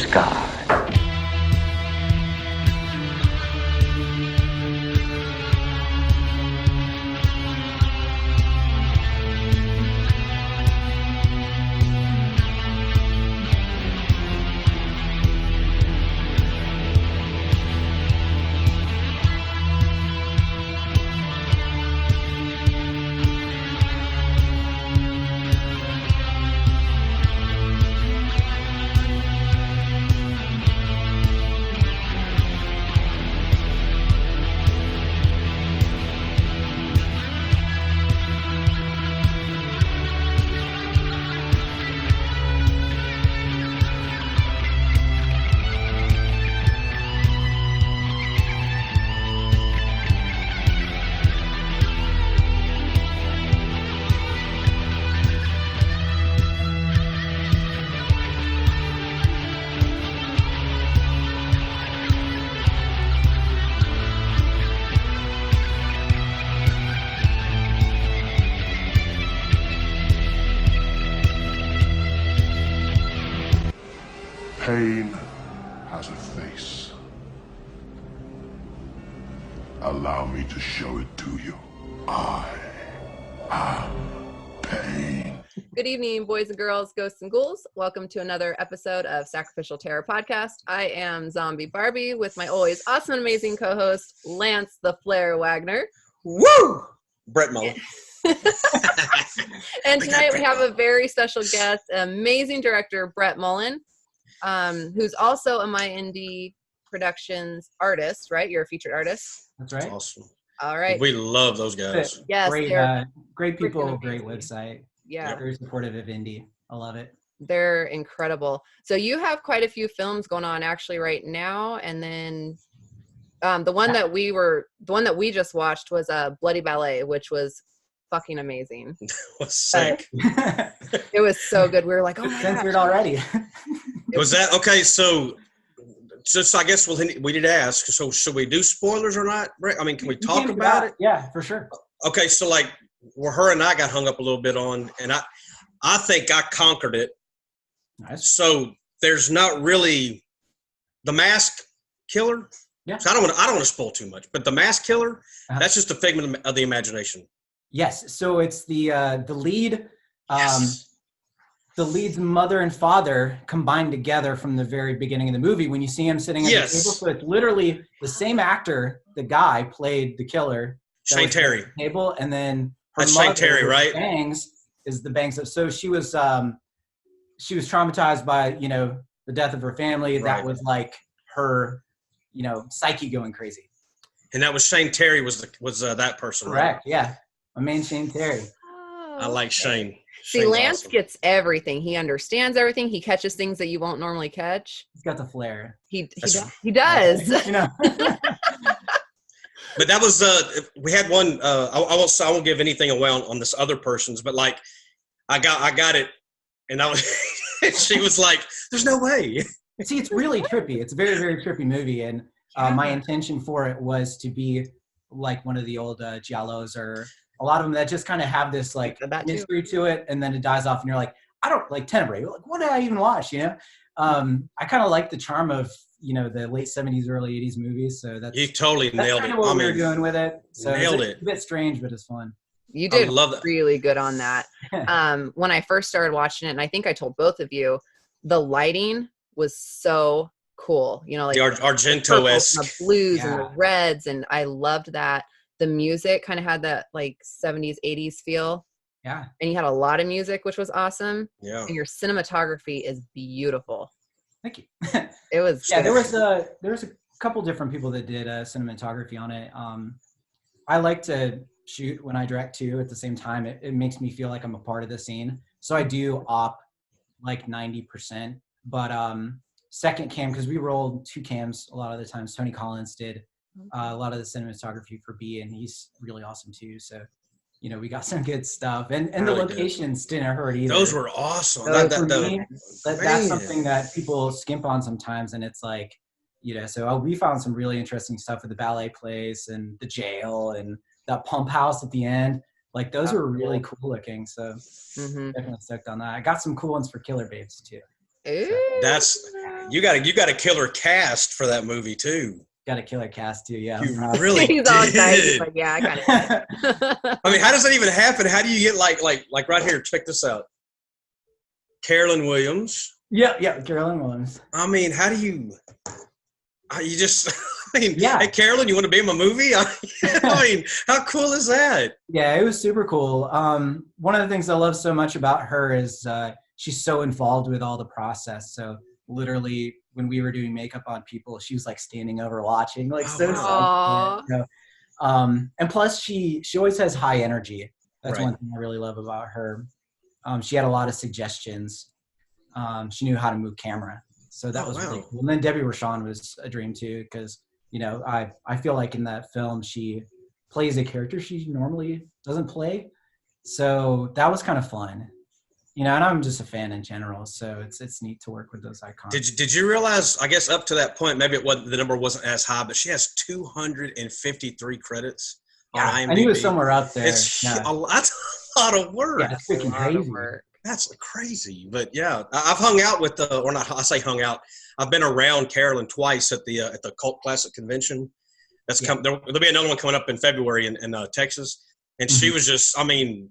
sky. Pain has a face. Allow me to show it to you. I am pain. Good evening, boys and girls, ghosts and ghouls. Welcome to another episode of Sacrificial Terror Podcast. I am Zombie Barbie with my always awesome and amazing co-host, Lance the Flair Wagner. Woo! Brett Mullen. And tonight we have a very special guest, amazing director, Brett Mullen, who's also a My Indie Productions artist, right? You're a featured artist. That's right. Awesome. All right. We love those guys. Yes, great people, freaking great amazing. website. Yeah. Very supportive of indie. I love it. They're incredible. So you have quite a few films going on actually right now, and then the one that we just watched was Bloody Ballet, which was fucking amazing. Was sick. It was so good. We were like, oh my Censored gosh. already. Was that okay? So just I guess we need to ask. So should we do spoilers or not? Brett? I mean, can we talk about it? Yeah, for sure. Okay, so like where her and I got hung up a little bit on, and I think I conquered it. Nice. So there's not really the mask killer. Yeah. So I don't want to spoil too much, but the mask killer, that's just a figment of the imagination. Yes. So it's the lead, Yes. the lead's mother and father combined together from the very beginning of the movie. When you see him sitting at the table, so it's literally the same actor. The guy played the killer. Shane Terry. At the table, and then her That's mother, Shane Terry, right? Bangs is the Bangs. So she was traumatized by the death of her family. Right. That was like her psyche going crazy. And that was Shane Terry was that person, Correct. right? Yeah. My man Shane Terry. Oh, I like Shane. See, Shane's Lance awesome. gets everything. He understands everything. He catches things that you won't normally catch. He's got the flair. He does. But that was we had one. I won't give anything away on this other person's, but like I got it, and I was. She was like, "There's no way." See, it's really trippy. It's a very, very trippy movie, and my intention for it was to be like one of the old giallos, or a lot of them that just kind of have this like mystery to it, and then it dies off, and you're like, I don't like Tenebrae. Like, what did I even watch? I kind of like the charm of the late 70s, early 80s movies. So that's You totally nailed it. What we were doing with it. So nailed it's a bit strange, but it's fun. You did love that. really good on that. When I first started watching it, and I think I told both of you, the lighting was so cool. Like the Argento-esque, the blues and the reds, and I loved that. The music kind of had that like 70s, 80s feel. Yeah. And you had a lot of music, which was awesome. Yeah. And your cinematography is beautiful. Thank you. It was. Yeah, there was a couple different people that did cinematography on it. I like to shoot when I direct too. At the same time, it makes me feel like I'm a part of the scene. So I do op like 90%. But second cam, because we rolled 2 cams a lot of the times. Tony Collins did a lot of the cinematography for B, and he's really awesome too. So we got some good stuff, and the locations didn't hurt either. Those were awesome. So for me, that's something that people skimp on sometimes, and it's like, so we found some really interesting stuff with the ballet place and the jail and that pump house at the end. Like those were really cool looking. So definitely stoked on that. I got some cool ones for Killer Babes too. Ooh. That's you got a killer cast for that movie too. Got a killer cast too, yeah. You really He's all excited. He's did. like, yeah, I got it. I mean, how does that even happen? How do you get like right here? Check this out. Carolyn Williams. Yeah, Carolyn Williams. I mean, how do you just? I mean, Yeah. Hey, Carolyn, you want to be in my movie? I mean, how cool is that? Yeah, it was super cool. One of the things I love so much about her is she's so involved with all the process. So literally, when we were doing makeup on people, she was like standing over watching, like so. Aw. You know? And plus, she always has high energy. That's Right. one thing I really love about her. She had a lot of suggestions. She knew how to move camera, so that was really cool. And then Debbie Rochon was a dream too, because I feel like in that film she plays a character she normally doesn't play, so that was kind of fun. And I'm just a fan in general, so it's neat to work with those icons. Did you realize? I guess up to that point, maybe the number wasn't as high, but she has 253 credits on IMDb. I knew it was somewhere up there. That's a lot of work. Yeah, it's freaking crazy. That's crazy. But yeah, I've hung out with or not. I say hung out. I've been around Carolyn twice at the Cult Classic Convention. That's come. There'll be another one coming up in February in Texas, and she was just. I mean.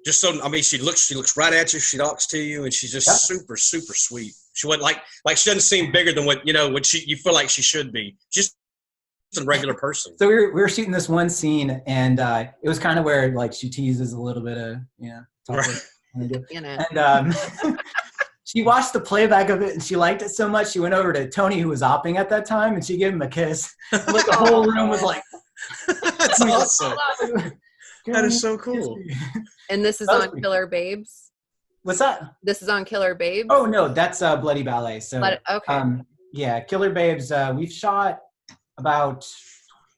Just so, I mean, she looks right at you. She talks to you, and she's just super, super sweet. She wasn't like she doesn't seem bigger than what you feel like she should be. Just a regular person. So we were shooting this one scene, and it was kind of where like she teases a little bit of Right. And she watched the playback of it, and she liked it so much she went over to Tony, who was opping at that time, and she gave him a kiss. And, like the whole room was like, "That's awesome." That is so cool. And this is on Killer Babes? What's that? This is on Killer Babes? Oh, no, that's Bloody Ballet. So, okay. Yeah, Killer Babes, we've shot about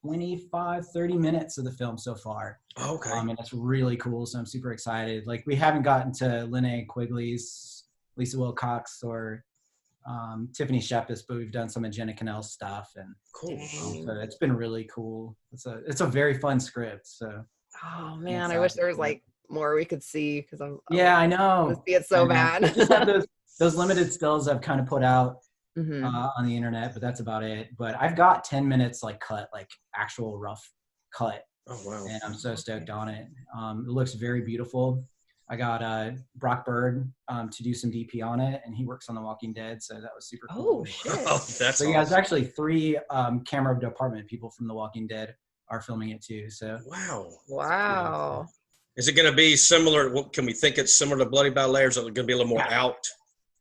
25, 30 minutes of the film so far. Okay. And it's really cool, so I'm super excited. Like, we haven't gotten to Linnea Quigley's, Lisa Wilcox, or Tiffany Shepis, but we've done some of Jenna Kanell's stuff. And cool. So it's been really cool. It's a very fun script, so. Oh man, I wish there was like more we could see because I know. See it so bad. I just have those limited stills I've kind of put out Mm-hmm. on the internet, but that's about it. But I've got 10 minutes like cut, like actual rough cut. Oh wow! And I'm so stoked on it. It looks very beautiful. I got Brock Bird to do some DP on it, and he works on The Walking Dead, so that was super cool. Oh shit! Oh, that's so. awesome. Yeah, there's actually 3 camera department people from The Walking Dead are filming it too. So wow. Is it going to be similar? Can we think it's similar to Bloody Ballet, or is it going to be a little more out?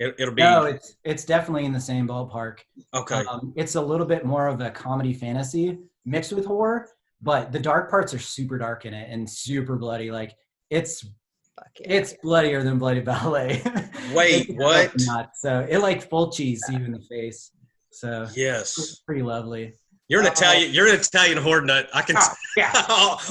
It'll be. No, it's definitely in the same ballpark. Okay. It's a little bit more of a comedy fantasy mixed with horror, but the dark parts are super dark in it and super bloody. Like it's bloodier than Bloody Ballet. Wait, what? Not. So it like full cheese you in the face. So yes, it's pretty lovely. You're an Italian. You're an Italian horde nut. I can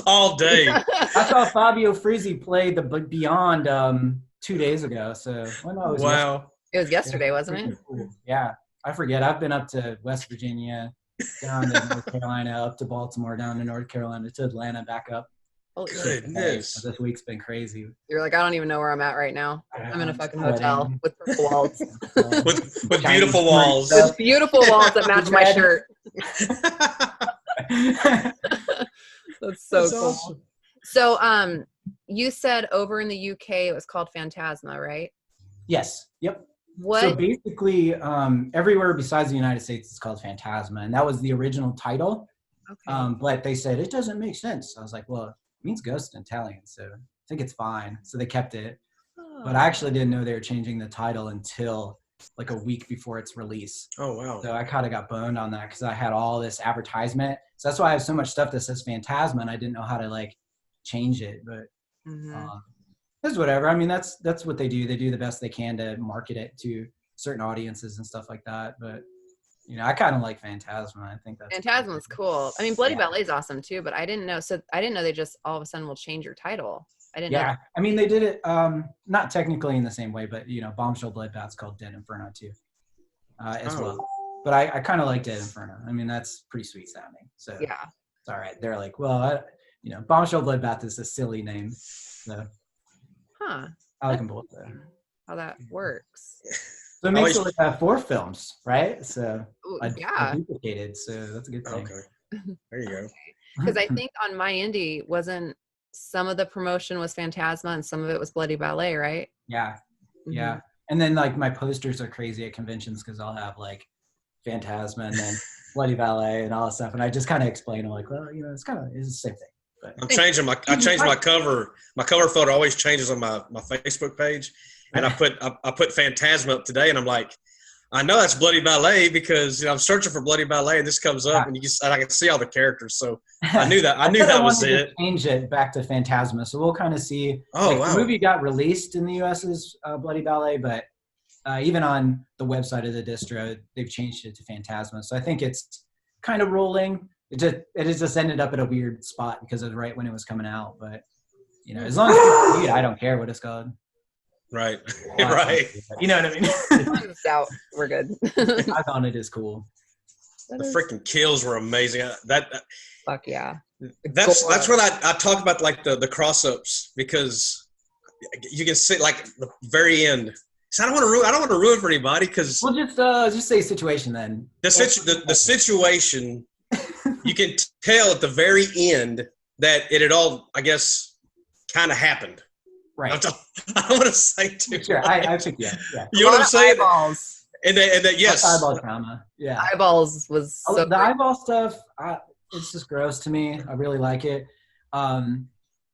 all day. I saw Fabio Frizzi play the Beyond 2 days ago. So wow. It was yesterday, wasn't it? Cool. Yeah, I forget. I've been up to West Virginia, down to North Carolina, up to Baltimore, down to North Carolina, to Atlanta, back up. Holy goodness. So this week's been crazy. You're like, I don't even know where I'm at right now. I'm in a fucking hotel with purple walls. with beautiful walls. With beautiful walls that match my shirt. That's so cool. Awesome. So, you said over in the UK it was called Phantasma, right? Yes. Yep. What? So basically, everywhere besides the United States it's called Phantasma, and that was the original title. Okay. But they said it doesn't make sense. I was like, well, it means ghost in Italian, so I think it's fine. So they kept it. Oh. But I actually didn't know they were changing the title until like a week before its release. Oh wow! So I kind of got boned on that because I had all this advertisement. So that's why I have so much stuff that says Phantasma, and I didn't know how to like change it. But it's whatever. I mean, that's what they do. They do the best they can to market it to certain audiences and stuff like that. But I kind of like Phantasma. I think that's Phantasma's cool. I mean, Bloody Ballet is awesome too, but I didn't know. So I didn't know they just all of a sudden will change your title. I didn't know. Yeah, I mean, they did it not technically in the same way, but Bombshell Bloodbath's called Dead Inferno too, as well. But I kind of like Dead Inferno. I mean, that's pretty sweet sounding. So yeah, it's all right. They're like, well, Bombshell Bloodbath is a silly name. So I like them both though. How that works. So it makes it like 4 films, right? So yeah, duplicated. So that's a good thing. Okay, there you go. Because I think on my indie wasn't some of the promotion was Phantasma and some of it was Bloody Ballet, right? Yeah, Mhm. yeah. And then like my posters are crazy at conventions because I'll have like Phantasma and then Bloody Ballet and all that stuff, and I just kind of explain, I'm like, well, it's the same thing. But I changed my cover. My cover photo always changes on my Facebook page, and I put Phantasma up today, and I'm like, I know that's Bloody Ballet because I'm searching for Bloody Ballet, and this comes up, and I can see all the characters. So I knew that was it. Change it back to Phantasma, so we'll kind of see. Oh, wow. The movie got released in the U.S. as Bloody Ballet, but even on the website of the distro, they've changed it to Phantasma. So I think it's kind of rolling. It has just ended up at a weird spot because of right when it was coming out. But as long as people see it, I don't care what it's called. Right, right. You know what I mean? It's out. We're good. I thought it is cool. The freaking kills were amazing. Fuck yeah. That's what I talk about, like the cross-ups, because you can see like the very end. So I don't want to ruin for anybody because we'll just say situation then. The situation, you can tell at the very end that it had all, I guess, kind of happened. Right. I don't want to say too much. Sure, I think yeah. You know what I'm saying? Eyeballs. And that yes. Eyeball trauma. Yeah. Eyeballs was so the eyeball stuff. It's just gross to me. I really like it.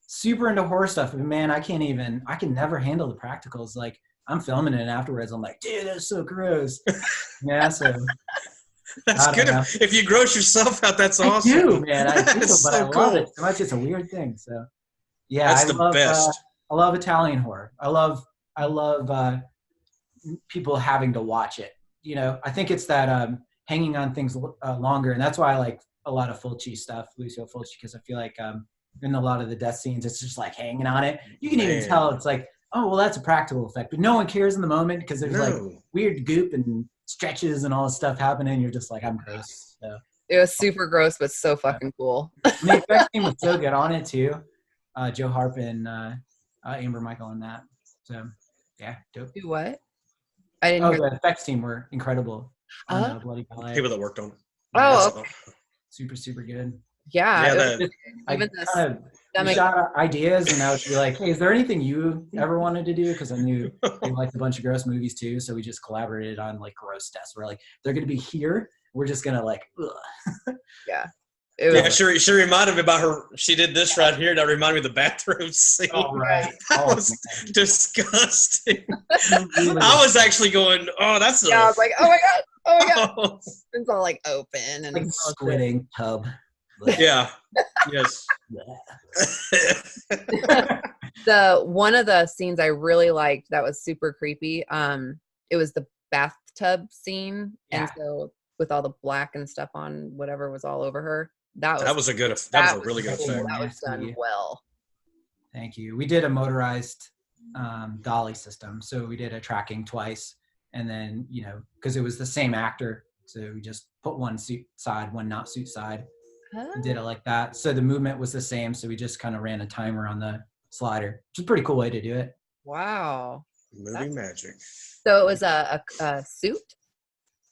Super into horror stuff, but man, I can never handle the practicals. Like I'm filming it and afterwards, I'm like, dude, that's so gross. Yeah, so. That's good. If you gross yourself out, that's awesome. I do, man. I do, but so I love it so much. It's a weird thing. So, yeah, that's the best. I love Italian horror. I love people having to watch it. I think it's that hanging on things longer, and that's why I like a lot of Fulci stuff, Lucio Fulci, because I feel like in a lot of the death scenes, it's just like hanging on it. You can even tell it's like, oh, well, that's a practical effect, but no one cares in the moment because there's like weird goop and stretches and all this stuff happening. You're just like, I'm gross. So. It was super gross, but so fucking cool. The effects team was so good on it too. Joe Harp and Amber Michael in that. So, yeah, dope. Do what? I didn't hear the effects team were incredible on Bloody Ballet. People that worked on it. Oh, okay. Super, super good. Yeah. I shot ideas, and I would be like, hey, is there anything you ever wanted to do? Because I knew they liked a bunch of gross movies too, so we just collaborated on like gross tests. We're like, they're going to be here. We're just going to like, ugh. Yeah. She reminded me about her. She did this right here. That reminded me of the bathroom scene. Oh, right. That was disgusting. I was actually going, oh, that's. I was like, oh my god. It's all like open and like squirting tub. Yeah. Yes. The one of the scenes I really liked that was super creepy. It was the bathtub scene, and so with all the black and stuff on whatever was all over her. That was a really good effect. That was done well. Thank you. We did a motorized dolly system, so we did a tracking twice, and then because it was the same actor, so we just put one suit side, one not suit side. We did it like that. So the movement was the same. So we just kind of ran a timer on the slider, which is a pretty cool way to do it. Wow. Movie magic. So it was a suit?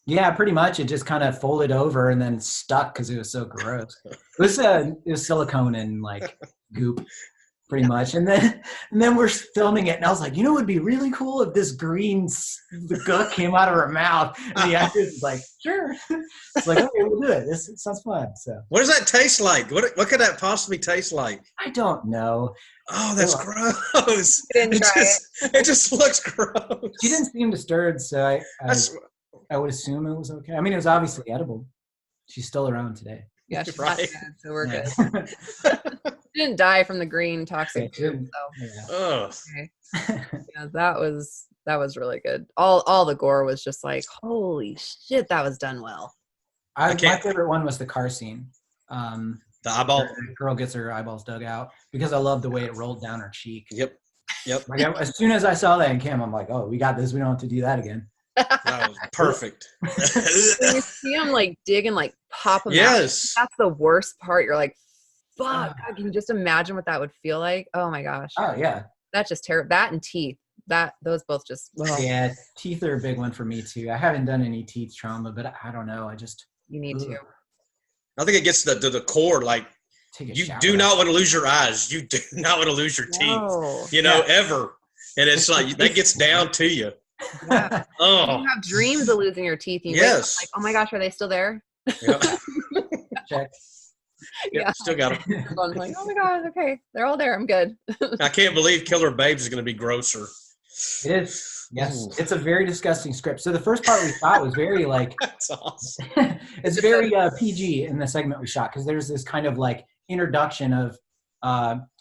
Yeah, pretty much. It just kind of folded over and then stuck because it was so gross. It was silicone and like goop, pretty much. And then we're filming it, and I was like, it would be really cool if this green gook came out of her mouth. And the actor was like, sure. It's like, okay, we'll do it. This sounds fun. So what does that taste like? What could that possibly taste like? I don't know. Oh, that's gross. It just looks gross. She didn't seem disturbed, so I would assume it was okay. I mean, it was obviously edible. She's still around today. Yeah, she's right. Dead, so we're good. She didn't die from the green toxic goop, so. Okay. Yeah, that was really good. All the gore was just like, holy shit, that was done well. My favorite one was the car scene. The eyeball. The girl gets her eyeballs dug out because I love the way it rolled down her cheek. Yep. Like as soon as I saw that in cam, I'm like, oh, we got this. We don't have to do that again. That was perfect. When you see him like dig and like pop them out. That's the worst part. You're like, fuck, God, can you just imagine what that would feel like? Oh my gosh. Oh yeah. That's just terrible. That and teeth. those both just, well, Yeah, teeth are a big one for me too. I haven't done any teeth trauma, but I don't know. I just you need to. I think it gets to the core. Like, take a you shower. do not want to lose your eyes. You do not want to lose your No. teeth. Ever. And it's like that gets down to you. Yeah. Oh, You have dreams of losing your teeth. And you wake up like, oh my gosh, are they still there? yeah. Check. Yeah. Still got them. I'm like, oh my god, okay, they're all there. I'm good. I can't believe Killer Babes is going to be grosser. It is. Yes, Ooh. it's a very disgusting script. So the first part we thought was very like, That's awesome. it's very PG in the segment we shot because there's this kind of like introduction of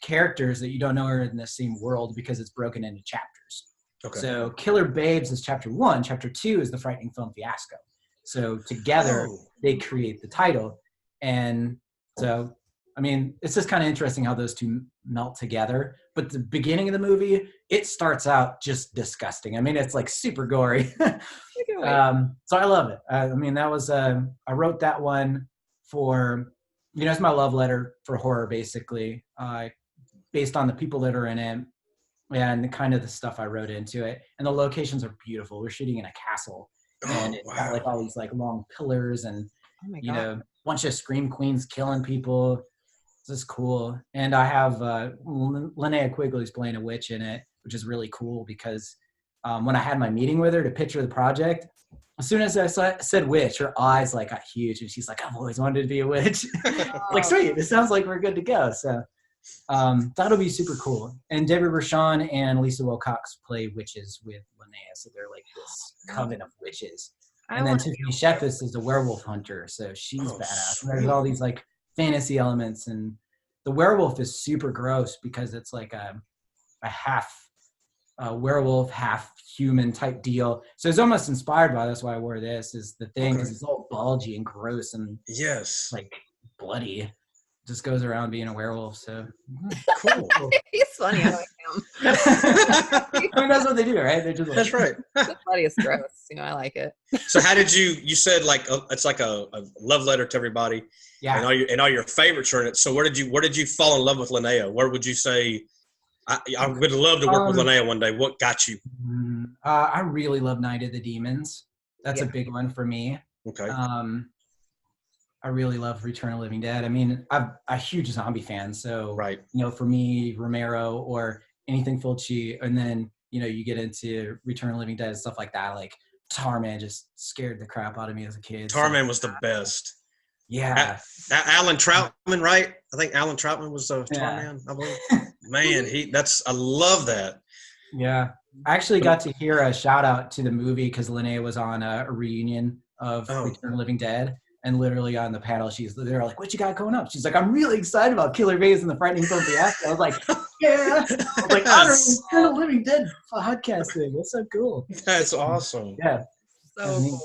characters that you don't know are in the same world because it's broken into chapters. Okay. So Killer Babes is chapter 1. Chapter 2 is the Frightening Film Fiasco. So together they create the title. And so, I mean, it's just kind of interesting how those two melt together. But the beginning of the movie, it starts out just disgusting. I mean, it's like super gory. So I love it. I mean, that was, I wrote that one for, it's my love letter for horror, basically, based on the people that are in it and kind of the stuff I wrote into it. And the locations are beautiful. We're shooting in a castle. And it's got like all these like long pillars and, bunch of scream queens killing people. This is cool. And I have Linnea Quigley's playing a witch in it, which is really cool because when I had my meeting with her to pitch her the project, as soon as I said witch, her eyes like got huge and she's like, I've always wanted to be a witch. Like, sweet, it sounds like we're good to go. So that'll be super cool. And Deborah Rochon and Lisa Wilcox play witches with Linnea. So they're like this coven of witches. And then Tiffany Shepis is a werewolf hunter. So she's badass. And there's all these like fantasy elements. And the werewolf is super gross because it's like a half werewolf, half human type deal. So it's almost inspired by, that's why I wore this, is the thing, because it's all bulgy and gross and like bloody. Just goes around being a werewolf. So cool. He's funny. I like him. I mean, that's what they do, right? They're just like, that's right. The funniest gross. I like it. So how did you said like it's like a love letter to everybody. Yeah. And all your favorites are in it. So where did you fall in love with Linnea? Where would you say I would love to work with Linnea one day? What got you? I really love Night of the Demons. That's a big one for me. Okay. I really love Return of the Living Dead. I mean, I'm a huge zombie fan. So, for me, Romero or anything Fulci, and then, you get into Return of the Living Dead and stuff like that. Like Tarman just scared the crap out of me as a kid. Tarman was the best. Yeah. Alan Troutman, right? I think Alan Troutman was Tarman, I believe. Man, I love that. Yeah. I actually got to hear a shout out to the movie because Linnea was on a reunion of Return of the Living Dead. And literally on the panel, they're like, what you got going up? She's like, I'm really excited about Killer Babes and the Frightening Film Fiasco. I was like, yeah. I was like, I'm a Living Dead podcast thing. That's so cool. That's awesome. Yeah. So cool.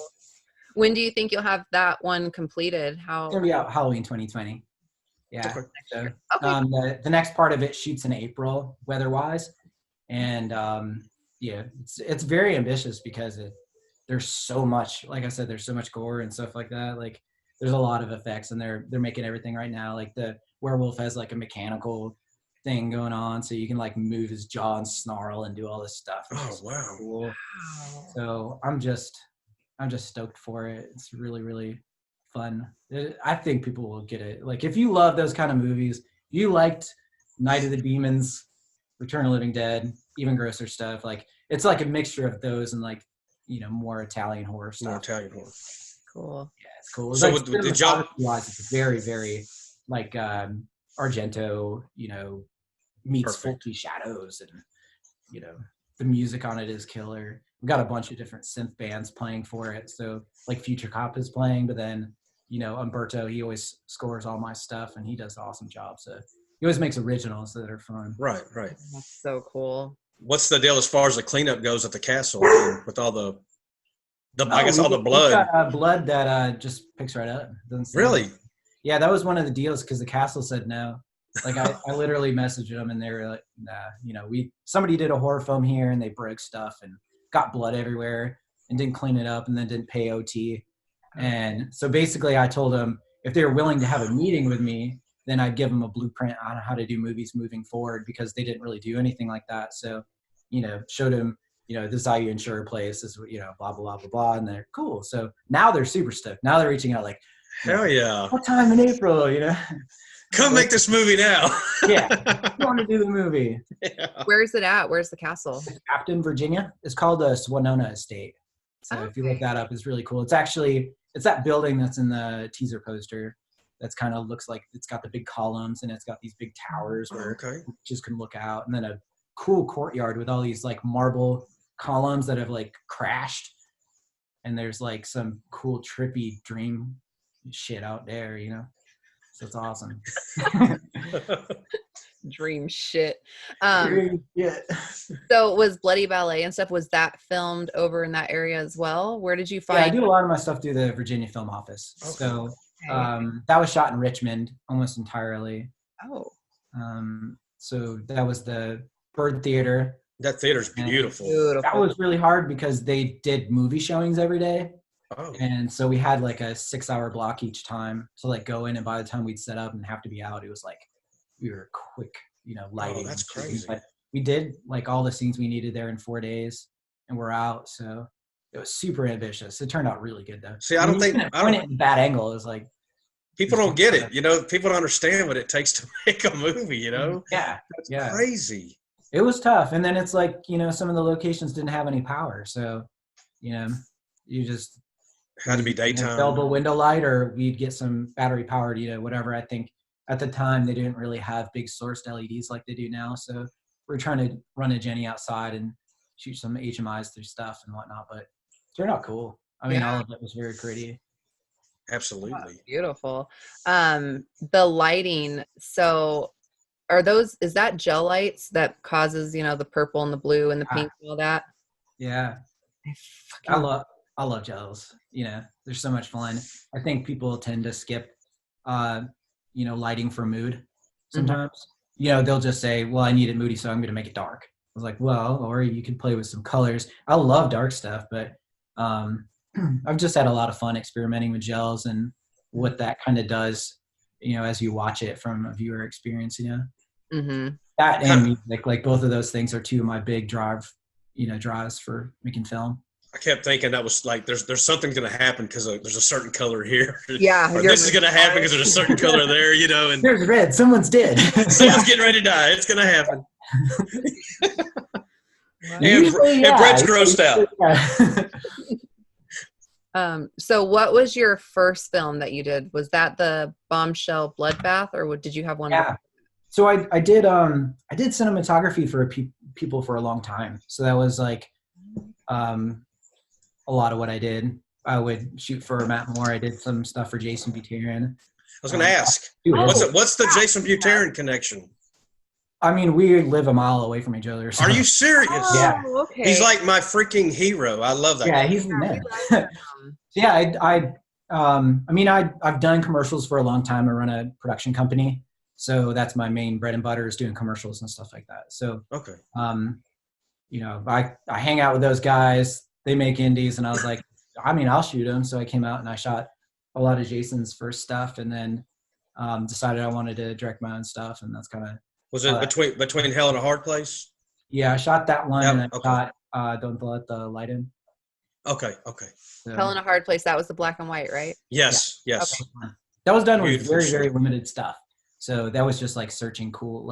When do you think you'll have that one completed? It's going to be out Halloween 2020. Yeah. Okay. So, the next part of it shoots in April, weather-wise. And, it's very ambitious because there's so much, like I said, there's so much gore and stuff like that. Like, there's a lot of effects, and they're making everything right now. Like, the werewolf has like a mechanical thing going on, so you can like move his jaw and snarl and do all this stuff. Oh wow! Cool. Wow. So I'm just stoked for it. It's really, really fun. I think people will get it. Like, if you love those kind of movies, you liked Night of the Demons, Return of the Living Dead, even grosser stuff. Like, it's like a mixture of those and like, more Italian horror stuff. More Italian horror. Cool. Yeah, it's cool. So like, did y'all? It's very, very like Argento, meets Fulci Shadows, and the music on it is killer. We've got a bunch of different synth bands playing for it. So like Future Cop is playing, but then Umberto, he always scores all my stuff, and he does an awesome job. So he always makes originals that are fun. Right. That's so cool. What's the deal as far as the cleanup goes at the castle with all the I guess all the blood? We've got, blood that just picks right up. Really? Yeah, that was one of the deals because the castle said no. Like I literally messaged them and they were like, nah, somebody did a horror film here and they broke stuff and got blood everywhere and didn't clean it up and then didn't pay OT. And so basically I told them if they were willing to have a meeting with me, then I'd give them a blueprint on how to do movies moving forward because they didn't really do anything like that. So showed him, this is how you insure a place, this is, blah, blah, blah, blah, blah. And they're cool. So now they're super stoked. Now they're reaching out like, hell yeah. What time in April, Come make this movie now. Yeah. I want to do the movie. Yeah. Where's it at? Where's the castle? It's Captain, Virginia. It's called the Swannona Estate. So if you look that up, it's really cool. It's that building that's in the teaser poster. That's kind of looks like it's got the big columns and it's got these big towers where you just can look out, and then a cool courtyard with all these like marble columns that have like crashed, and there's like some cool trippy dream shit out there, so it's awesome. Dream shit. Yeah. So was Bloody Ballet and stuff, was that filmed over in that area as well? Where did you find? Yeah, I do a lot of my stuff through the Virginia Film Office. Okay. So that was shot in Richmond almost entirely. Oh. So that was the Bird Theater. That theater's beautiful. That was really hard because they did movie showings every day. Oh. And so we had like a 6-hour block each time to like go in, and by the time we'd set up and have to be out, it was like we were quick, lighting. Oh, that's crazy. But we did like all the scenes we needed there in 4 days, and we're out. So it was super ambitious. It turned out really good though. See, I don't think it in a bad angle is like people don't get it. People don't understand what it takes to make a movie. Yeah, That's crazy. It was tough, and then it's like some of the locations didn't have any power, so you just had to be daytime. Available window light, or we'd get some battery powered, whatever. I think at the time they didn't really have big sourced LEDs like they do now, so we're trying to run a Jenny outside and shoot some HMIs through stuff and whatnot, but it turned out cool. I mean, all of it was very pretty. Absolutely. Oh, beautiful. The lighting, so is that gel lights that causes, the purple and the blue and the pink and all that? Yeah. I love gels. They're so much fun. I think people tend to skip, lighting for mood sometimes. Mm-hmm. They'll just say, well, I need it moody, so I'm going to make it dark. I was like, well, or you can play with some colors. I love dark stuff, but I've just had a lot of fun experimenting with gels and what that kind of does, as you watch it from a viewer experience, Mm-hmm. That and music, like both of those things are two of my big drives for making film. I kept thinking that was like there's something going to happen because there's a certain color here. Yeah. Or this is going to happen because there's a certain color there, and there's red. Someone's dead. Someone's getting ready to die. It's going to happen. And Brett's grossed out. So what was your first film that you did? Was that the Bombshell Bloodbath, or did you have one? Yeah. So I did cinematography for people for a long time. So that was like a lot of what I did. I would shoot for Matt Moore. I did some stuff for Jason Buterin. I was going to ask, what's the Jason Buterin connection? I mean, we live a mile away from each other. So. Are you serious? Yeah. Okay. He's like my freaking hero. I love that. Yeah, guy. he's the man. Yeah, I've done commercials for a long time. I run a production company, so that's my main bread and butter, is doing commercials and stuff like that. So, okay. I hang out with those guys. They make indies, and I was like, I'll shoot them. So I came out and I shot a lot of Jason's first stuff, and then decided I wanted to direct my own stuff, and that's kind of. Was it between Hell and a Hard Place? Yeah, I shot that one, and I shot Don't Let the Light In. Okay. So, Hell in a Hard Place. That was the black and white, right? Yes. Okay. That was done with very, very limited stuff. So that was just like searching cool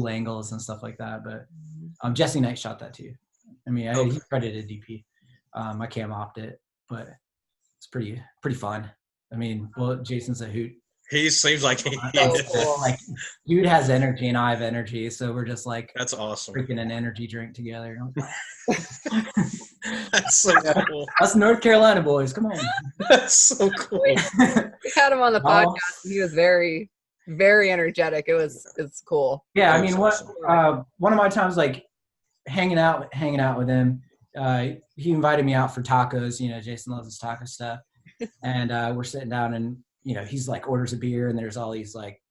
angles and stuff like that. But Jesse Knight shot that too. He credited DP. I cam opt it, but it's pretty fun. Jason's a hoot. He seems like he cool. Like, dude has energy and I have energy, so we're just like that's awesome. Drinking an energy drink together. That's so cool. Us North Carolina boys, come on. That's so cool. We had him on the podcast. He was very, very energetic. It's cool. Yeah, one of my times like hanging out with him, he invited me out for tacos. Jason loves his taco stuff, and we're sitting down and. He's like orders a beer, and there's all these like,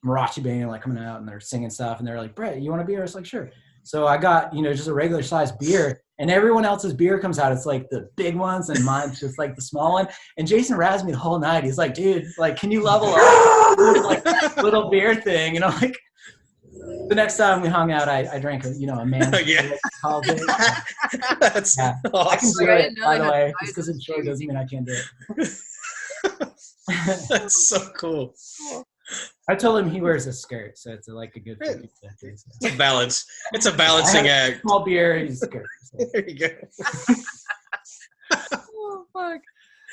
mariachi band like coming out and they're singing stuff, and they're like, Brett, you want a beer? I was like, sure. So I got, just a regular sized beer, and everyone else's beer comes out. It's like the big ones, and mine's just like the small one. And Jason razzed me the whole night. He's like, dude, like, can you level up? Like little beer thing, The next time we hung out, I drank a man. Yeah. That's Yeah. I can awesome. do I it, didn't know by they the had way. Just sizes. because it's short doesn't mean I can't do it. That's so cool. I told him he wears a skirt, so it's like a good thing. It's a balance. It's a balancing act. Small beer, he's a skirt. So. There you go. Oh, fuck.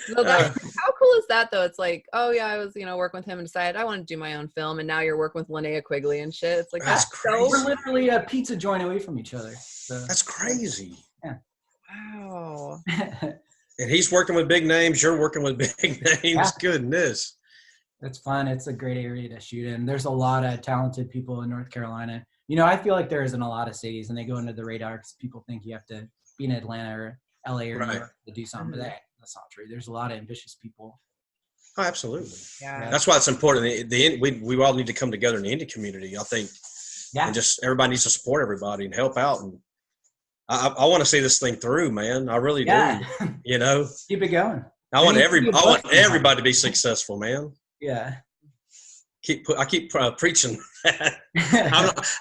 So that, how cool is that though? It's like, oh yeah, I was, working with him and decided I want to do my own film, and now you're working with Linnea Quigley and shit. It's like That's crazy. We're literally a pizza joint away from each other. So. That's crazy. wow. And he's working with big names. You're working with big names. Yeah. Goodness. It's fun. It's a great area to shoot in. There's a lot of talented people in North Carolina. I feel like there is in a lot of cities, and they go under the radar because people think you have to be in Atlanta or LA or New York to do something. But that's not true. There's a lot of ambitious people. Oh, absolutely. Yeah. That's why it's important. We all need to come together in the indie community, I think. Yeah. And just everybody needs to support everybody and help out. And I want to see this thing through, man. I really do. Keep it going. I want everybody to be successful, man. Yeah. I keep preaching that.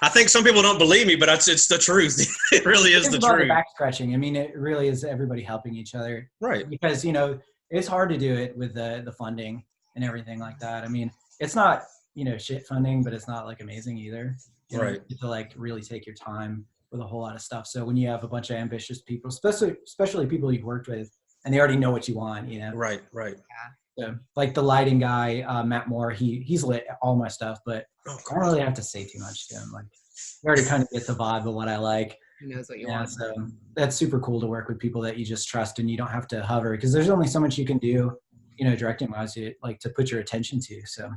I think some people don't believe me, but it's the truth. It really is the truth. Back scratching. I mean, it really is everybody helping each other. Right. Because, it's hard to do it with the funding and everything like that. I mean, it's not, shit funding, but it's not like amazing either. Right. You have to like really take your time with a whole lot of stuff. So when you have a bunch of ambitious people, especially people you've worked with, and they already know what you want, Right. So, like the lighting guy, Matt Moore, he's lit all my stuff, but I don't really have to say too much to him. Like, he already kind of gets the vibe of what I like. He knows what you want. So that's super cool to work with people that you just trust and you don't have to hover, because there's only so much you can do, directing wise, like to put your attention to. So,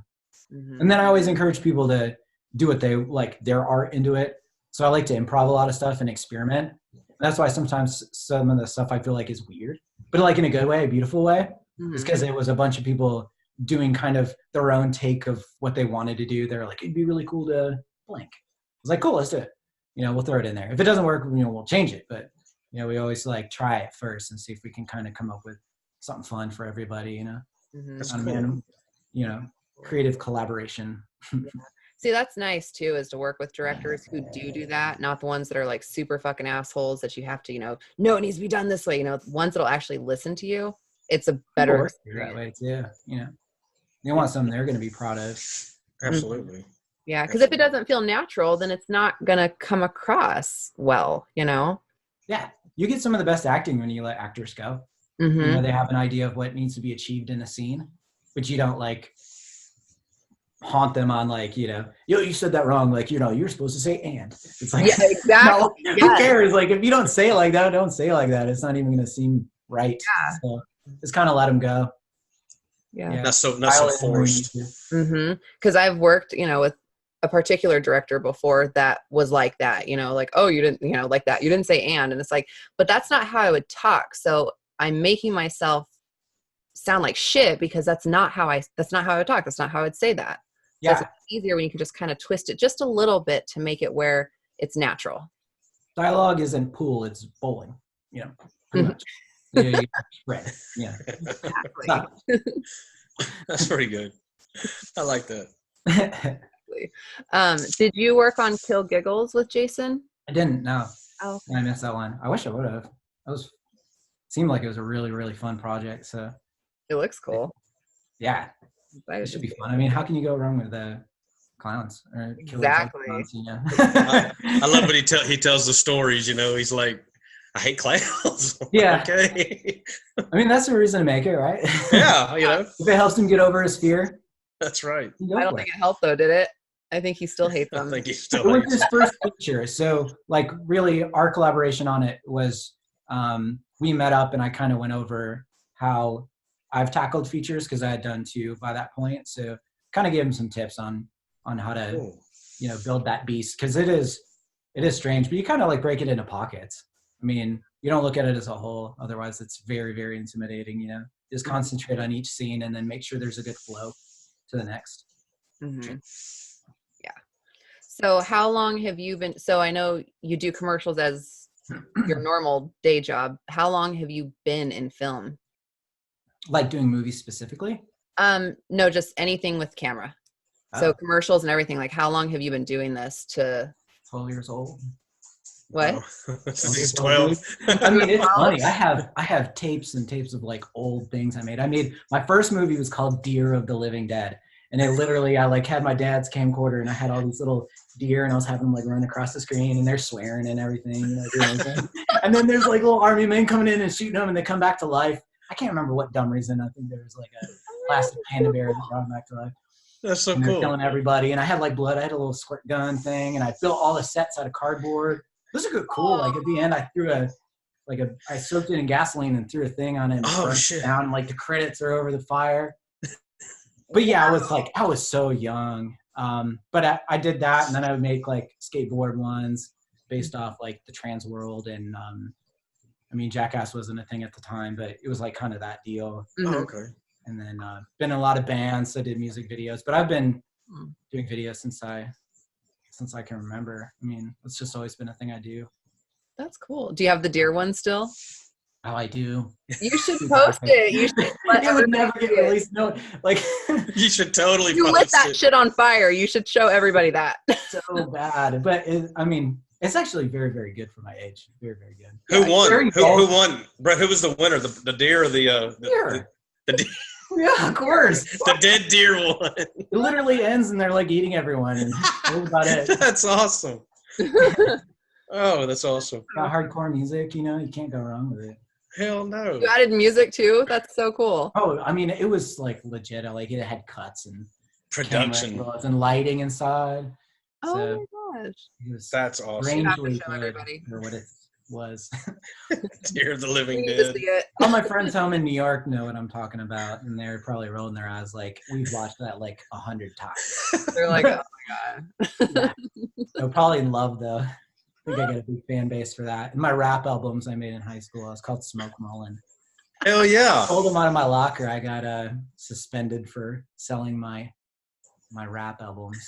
and then I always encourage people to do what they like, their art into it. So I like to improv a lot of stuff and experiment. That's why sometimes some of the stuff I feel like is weird, but like in a good way, a beautiful way. It's because it was a bunch of people doing kind of their own take of what they wanted to do. They're like, it'd be really cool to blank. I was like, cool, let's do it. We'll throw it in there. If it doesn't work, we'll change it. But, we always like try it first and see if we can kind of come up with something fun for everybody, That's on cool. random, creative collaboration. See, that's nice too, is to work with directors who do that, not the ones that are like super fucking assholes that you have to, no, it needs to be done this way. Ones that'll actually listen to you. It's a better that way too. You want something they're going to be proud of. Absolutely. Yeah, because if it doesn't feel natural, then it's not going to come across well, Yeah, you get some of the best acting when you let actors go. They have an idea of what needs to be achieved in a scene, but you don't like haunt them on like, you said that wrong. Like, you're supposed to say and. It's like, yeah, exactly. No, who cares? Like, if you don't say it like that, don't say it like that. It's not even going to seem right. Yeah. So just kind of let them go. Yeah. Not so forced. Because I've worked, with a particular director before that was like that, like, oh, you didn't, like that. You didn't say and it's like, but that's not how I would talk. So I'm making myself sound like shit because that's not how I would talk. That's not how I'd say that. Yeah. So it's easier when you can just kind of twist it just a little bit to make it where it's natural. Dialogue isn't pool, it's bowling, pretty much. Yeah, right. Yeah. Exactly. That's pretty good. I like that. Did you work on Kill Giggles with Jason? I didn't, no. Oh, I missed that one. I wish I would have. Seemed like it was a really, really fun project. So it looks cool. Yeah. It should be fun. I mean, how can you go wrong with the clowns? Or exactly. Clowns, I love what he tells the stories, he's like, I hate clowns. Yeah. Okay. I mean, that's the reason to make it, right? Yeah, If it helps him get over his fear. That's right. I don't think it helped though, did it? I think he still hates them. I think he still hates them. It was his first feature. So like really our collaboration on it was we met up and I kind of went over how I've tackled features because I had done 2 by that point. So kind of gave him some tips on how to, build that beast. Cause it is strange, but you kind of like break it into pockets. I mean, you don't look at it as a whole. Otherwise it's very, very intimidating, just concentrate on each scene and then make sure there's a good flow to the next. Mm-hmm. Yeah. So how long have you been, so I know you do commercials as your normal day job. How long have you been in film? Like doing movies specifically? No, just anything with camera. So Oh. commercials and everything. Like, how long have you been doing this? 12 years old. What? Since he's 12. I mean, it's funny. I have tapes and tapes of like old things I made. My first movie was called Deer of the Living Dead. And it literally, I like had my dad's camcorder and I had all these little deer and I was having them like run across the screen and they're swearing and everything, doing everything. And then there's like little army men coming in and shooting them and they come back to life. I can't remember what dumb reason. I think there was like a plastic panda bear that brought them back to life. That's so and cool. They're killing everybody. And I had like blood. I had a little squirt gun thing and I built all the sets out of cardboard. Those are cool. Like at the end, I threw I soaked it in gasoline and threw a thing on it and burned it down. Like the credits are over the fire. But yeah, I was so young. But I did that, and then I would make like skateboard ones based off like the trans world, and I mean Jackass wasn't a thing at the time, but it was like kind of that deal. Oh, okay. And then been in a lot of bands. I did music videos, but I've been doing videos since I can remember. I mean, it's just always been a thing I do. That's cool. Do you have the deer one still? Oh, I do. You should post it. You should. It would never get released. No, like you should totally. You lit that shit on fire. You should show everybody that. So bad, but I mean, it's actually very, very good for my age. Very, very good. Who won? Who won? Brett, who was the winner? The deer or the deer? The deer. Yeah, of course. The dead deer won. It literally ends and they're like eating everyone, and that's about it. That's awesome. Oh, that's awesome. Got hardcore music, you can't go wrong with it. Hell no. You added music too? That's so cool. Oh, I mean, it was like legit. Like it had cuts and production and lighting inside. Oh my gosh. That's awesome. Strangely good for what it was. Deer of the Living Dead. All my friends home in New York know what I'm talking about, and they're probably rolling their eyes like, we've watched that like 100 times. They're like, oh my god. Yeah. They'll probably love though. I think I got a big fan base for that. And my rap albums I made in high school, I was called Smoke Mullen. Hell yeah. I pulled them out of my locker. I got suspended for selling my rap albums.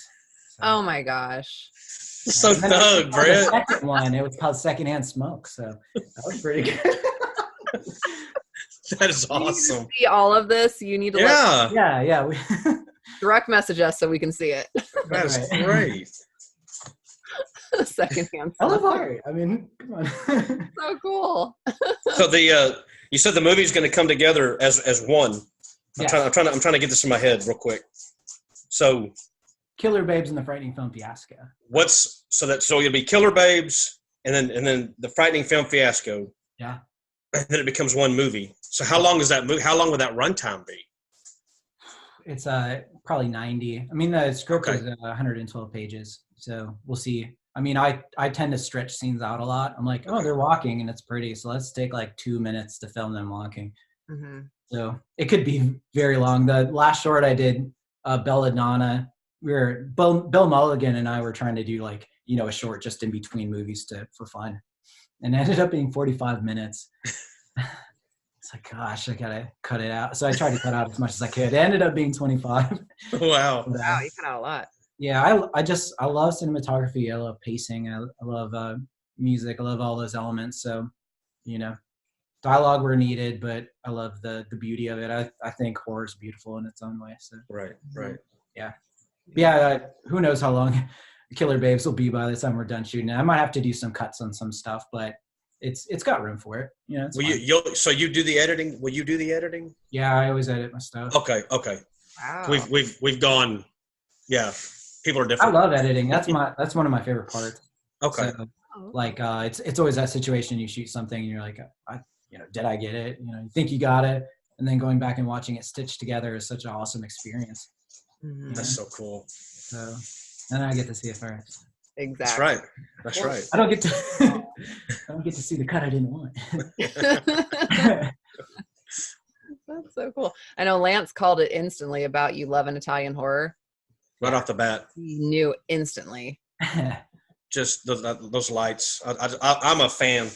So. Oh my gosh. So thug, Brett. The second one, it was called Secondhand Smoke. So that was pretty good. That is awesome. See all of this? You need to Yeah. direct message us so we can see it. That's great. Secondhand. I love art. I mean, come on. So cool. So you said the movie's going to come together as one. I'm trying to get this in my head real quick. So, Killer Babes and the Frightening Film Fiasco. So it'll be Killer Babes and then the Frightening Film Fiasco. Yeah. And then it becomes one movie. So how long is that movie? How long would that runtime be? It's probably 90. I mean, the script is 112 pages. So we'll see. I mean, I tend to stretch scenes out a lot. I'm like, oh, they're walking and it's pretty. So let's take like 2 minutes to film them walking. Mm-hmm. So it could be very long. The last short I did, Belladonna, Bill Mulligan and I were trying to do like, a short just in between movies for fun. And it ended up being 45 minutes. It's like, gosh, I got to cut it out. So I tried to cut out as much as I could. It ended up being 25. Wow. Wow, you cut out a lot. Yeah, I love cinematography. I love pacing. I love music. I love all those elements. So, dialogue were needed, but I love the beauty of it. I think horror is beautiful in its own way. So Right. Yeah. Who knows how long Killer Babes will be by the time we're done shooting it. I might have to do some cuts on some stuff, but it's got room for it. So you do the editing? Will you do the editing? Yeah, I always edit my stuff. Okay. Wow. We've gone. Yeah. People are different. I love editing. That's one of my favorite parts. Okay. So, like it's always that situation you shoot something and you're like, did I get it? You think you got it, and then going back and watching it stitched together is such an awesome experience. Mm-hmm. That's so cool. So, and I get to see it first. Exactly. That's right. I don't get to see the cut I didn't want. That's so cool. I know Lance called it instantly about you loving Italian horror. Right off the bat. He knew instantly. Just those lights. I'm a fan.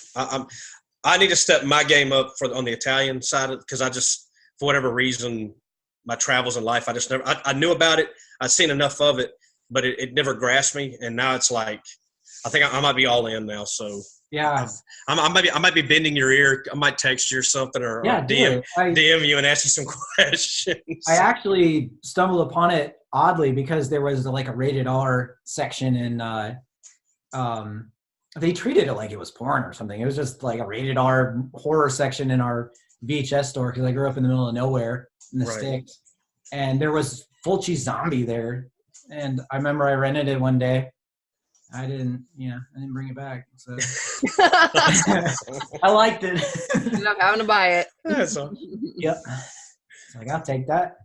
I need to step my game up on the Italian side because I just, for whatever reason, my travels in life, I knew about it. I'd seen enough of it, but it never grasped me. And now it's like, I think I might be all in now. So yeah, I might be bending your ear. I might text you or something, or DM you and ask you some questions. I actually stumbled upon it oddly, because there was like a rated R section and they treated it like it was porn or something. It was just like a rated R horror section in our VHS store because I grew up in the middle of nowhere in the sticks. And there was Fulci Zombie there. And I remember I rented it one day. I didn't bring it back. So I liked it. Ended up having to buy it. Yep. It's like, I'll take that.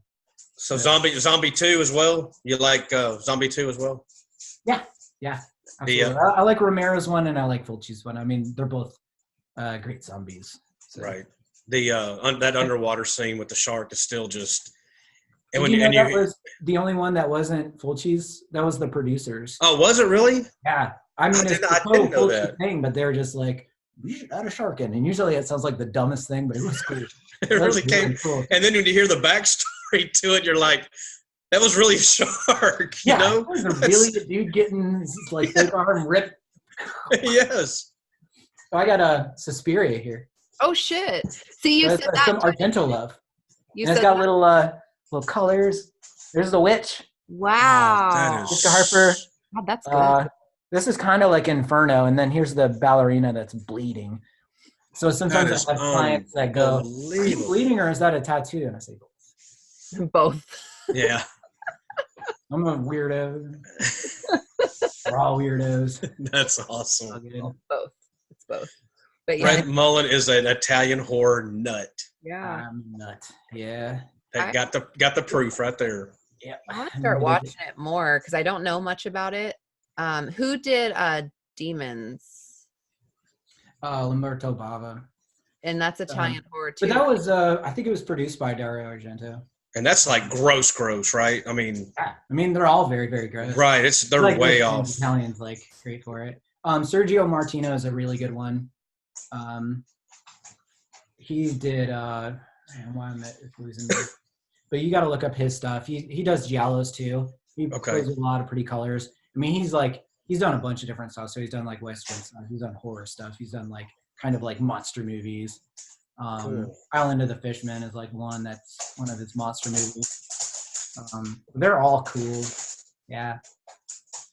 So Zombie 2 as well? You like Zombie 2 as well? Yeah. Absolutely. I like Romero's one and I like Fulci's one. I mean, they're both great zombies. So. Right. The that underwater scene with the shark is still just. And that was the only one that wasn't Fulci's. That was the producers. Oh, was it really? Yeah. I mean, it's I didn't know that thing, but they're just like, we should add a shark in. And usually it sounds like the dumbest thing, but it was cool. It really came. Cool. And then when you hear the backstory to it, you're like, that was really a shark, you know? It was really a dude getting his like fake arm ripped. Yes. So I got a Suspiria here. Oh shit! See, you said that. Some Argento love. You and it's got little colors. There's the witch. Wow. Mr. Harper. God, that's good. This is kind of like Inferno, and then here's the ballerina that's bleeding. So sometimes I have clients that go, "Are you bleeding, or is that a tattoo?" And I say both. Both. Yeah. I'm a weirdo. We're all weirdos. That's awesome. Both. It's both. But yeah. Brett Mullen is an Italian horror nut. Yeah. I'm a nut. Yeah. Got the proof right there. Yeah. I want to start watching it more because I don't know much about it. Who did Demons? Lamberto Bava. And that's Italian horror too. But that was I think it was produced by Dario Argento. And that's like gross, right? I mean, they're all very, very gross. Right, they're like way off. Italians like great for it. Sergio Martino is a really good one. He did why am I losing this? But you got to look up his stuff. He does giallos too. He plays with a lot of pretty colors. I mean, he's done a bunch of different stuff. So he's done like Western stuff. He's done horror stuff. He's done like kind of like monster movies. Cool. Island of the Fishman is like one of his monster movies. They're all cool. Yeah.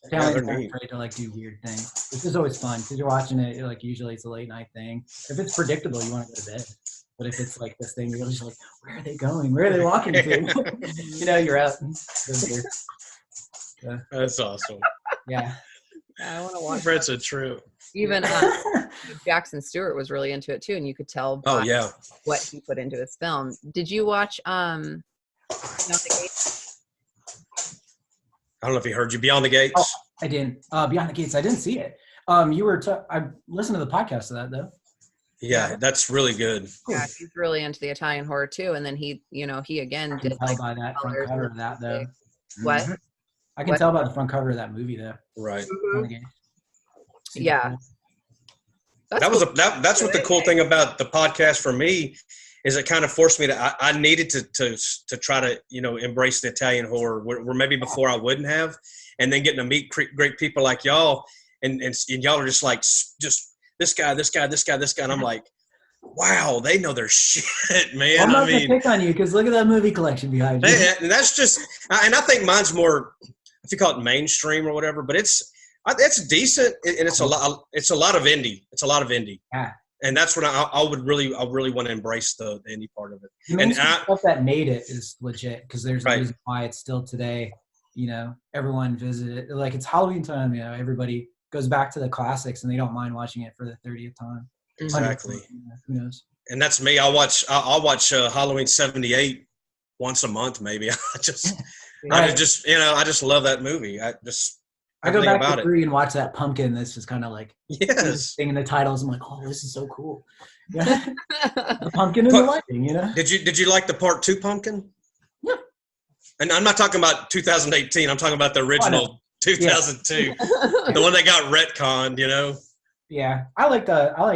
Italians are afraid to like do weird things, which is always fun because you're watching it. Like usually it's a late night thing. If it's predictable, you want to go to bed. But if it's like this thing, you're just like, where are they going? Where are they walking to? You're out. That's awesome. Yeah. I want to watch. Brett's a true. Even Jackson Stewart was really into it too, and you could tell by what he put into his film. Did you watch Beyond the Gates? I don't know if he heard you. Beyond the Gates? Oh, I didn't. Beyond the Gates, I didn't see it. I listened to the podcast of that though. Yeah, that's really good. Yeah, he's really into the Italian horror too, and then he again did tell by that front cover of that though. What? I can tell by the front cover of that movie though. Right. Yeah. That's what the cool thing about the podcast for me is it kind of forced me to I needed to try to embrace the Italian horror where maybe before I wouldn't have, and then getting to meet great people like y'all and y'all are just like just this guy, and I'm like, wow, they know their shit, man. I'm not gonna pick on you because look at that movie collection behind you. And that's just, and I think mine's more, if you call it mainstream or whatever, but it's decent and it's a lot of indie. It's a lot of indie. Yeah. And that's what I really want to embrace the indie part of it. And stuff that made it is legit because there's a reason why it's still today. Everyone visited. Like it's Halloween time. Everybody goes back to the classics and they don't mind watching it for the 30th time. Exactly. Who knows? And that's me. I'll watch Halloween 78 once a month, maybe. I just love that movie. I go back to 3 and watch that pumpkin. That's just kind of like singing the titles. I'm like, oh, this is so cool. Yeah. The pumpkin and the lighting, Did you like the part 2 pumpkin? Yeah. And I'm not talking about 2018. I'm talking about the original 2002, the one that got retconned. Yeah, I like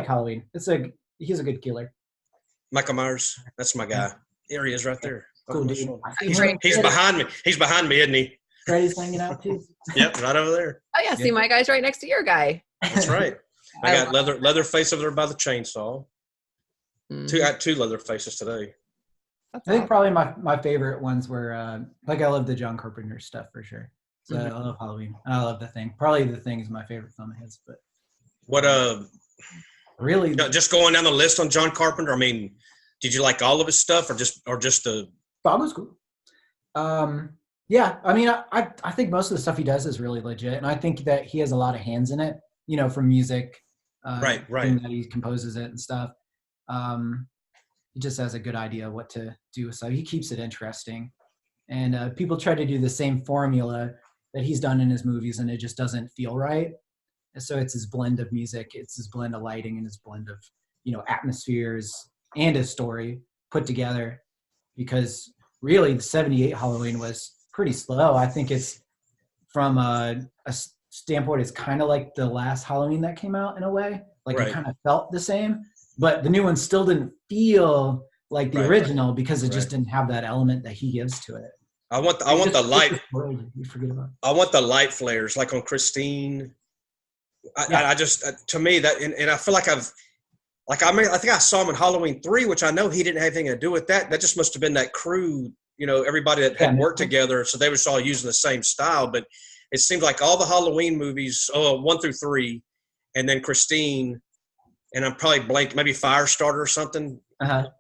Halloween. He's a good killer. Michael Myers, that's my guy. Here he is, right there. Cool dude. He's behind me. He's behind me, isn't he? Freddy's hanging out too. Yep, right over there. Oh yeah, see, my guy's right next to your guy. That's right. I got leather face over there by the chainsaw. I got 2 leather faces today. That's I think awesome. probably my favorite ones were like I love the John Carpenter stuff for sure. So I love Halloween. I love The Thing. Probably The Thing is my favorite film of his. But What really, just going down the list on John Carpenter? I mean, did you like all of his stuff, or just the? Bob was cool. Yeah, I mean, I think most of the stuff he does is really legit, and I think that he has a lot of hands in it. You know, from music, Right. that he composes it and stuff. He just has a good idea what to do, so he keeps it interesting. And people try to do the same formula that he's done in his movies, and it just doesn't feel right. And so it's his blend of music, it's his blend of lighting, and his blend of atmospheres and his story put together. Because really, the '78 Halloween was pretty slow. I think it's from a standpoint, it's kind of like the last Halloween that came out in a way. Like Right. it kind of felt the same, but the new one still didn't feel like the original because it just didn't have that element that he gives to it. I want the light. You forget about it. I want the light flares, like on Christine. I just to me that, and I feel like I think I saw him in Halloween 3, which I know he didn't have anything to do with that. That just must have been that crew, everybody that had worked together, so they were all using the same style. But it seemed like all the Halloween movies, 1 through 3, and then Christine, and I'm probably blank, maybe Firestarter or something.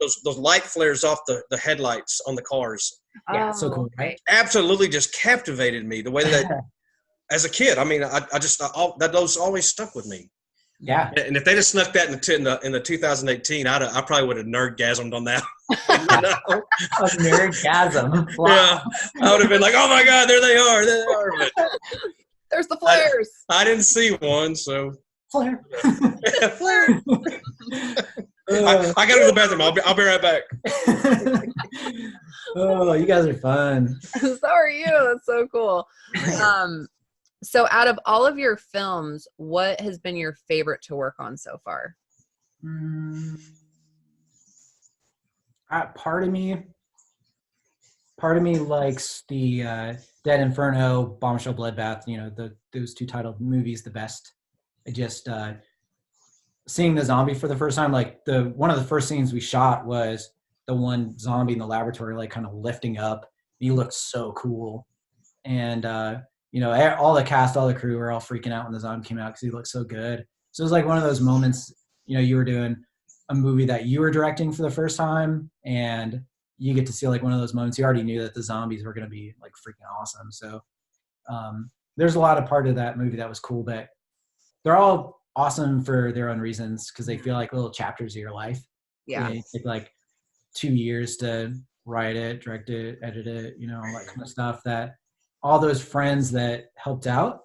Those light flares off the headlights on the cars. Yeah, so cool, right? Absolutely, just captivated me the way that. As a kid, I mean, those always stuck with me. Yeah. And if they just snuck that in the 2018, I probably would have nerdgasmed on that. A nerdgasm. Wow. Yeah, I would have been like, "Oh my God, there they are! There they are!" But There's the flares. I didn't see one, so Flair. Flares. I got to go to the bathroom. I'll be right back. Oh, you guys are fun. So are you. That's so cool. So out of all of your films, what has been your favorite to work on so far? Part of me likes the Dead Inferno, Bombshell Bloodbath, those two titled movies the best. I just seeing the zombie for the first time, like one of the first scenes we shot was the one zombie in the laboratory, like kind of lifting up. He looked so cool. And all the cast, all the crew were all freaking out when the zombie came out because he looked so good. So it was like one of those moments, you were doing a movie that you were directing for the first time, and you get to see like one of those moments. You already knew that the zombies were going to be like freaking awesome. So there's a lot of part of that movie that was cool, but they're all awesome for their own reasons because they feel like little chapters of your life. Yeah. It take like 2 years to write it, direct it, edit it, all that kind of stuff. That all those friends that helped out,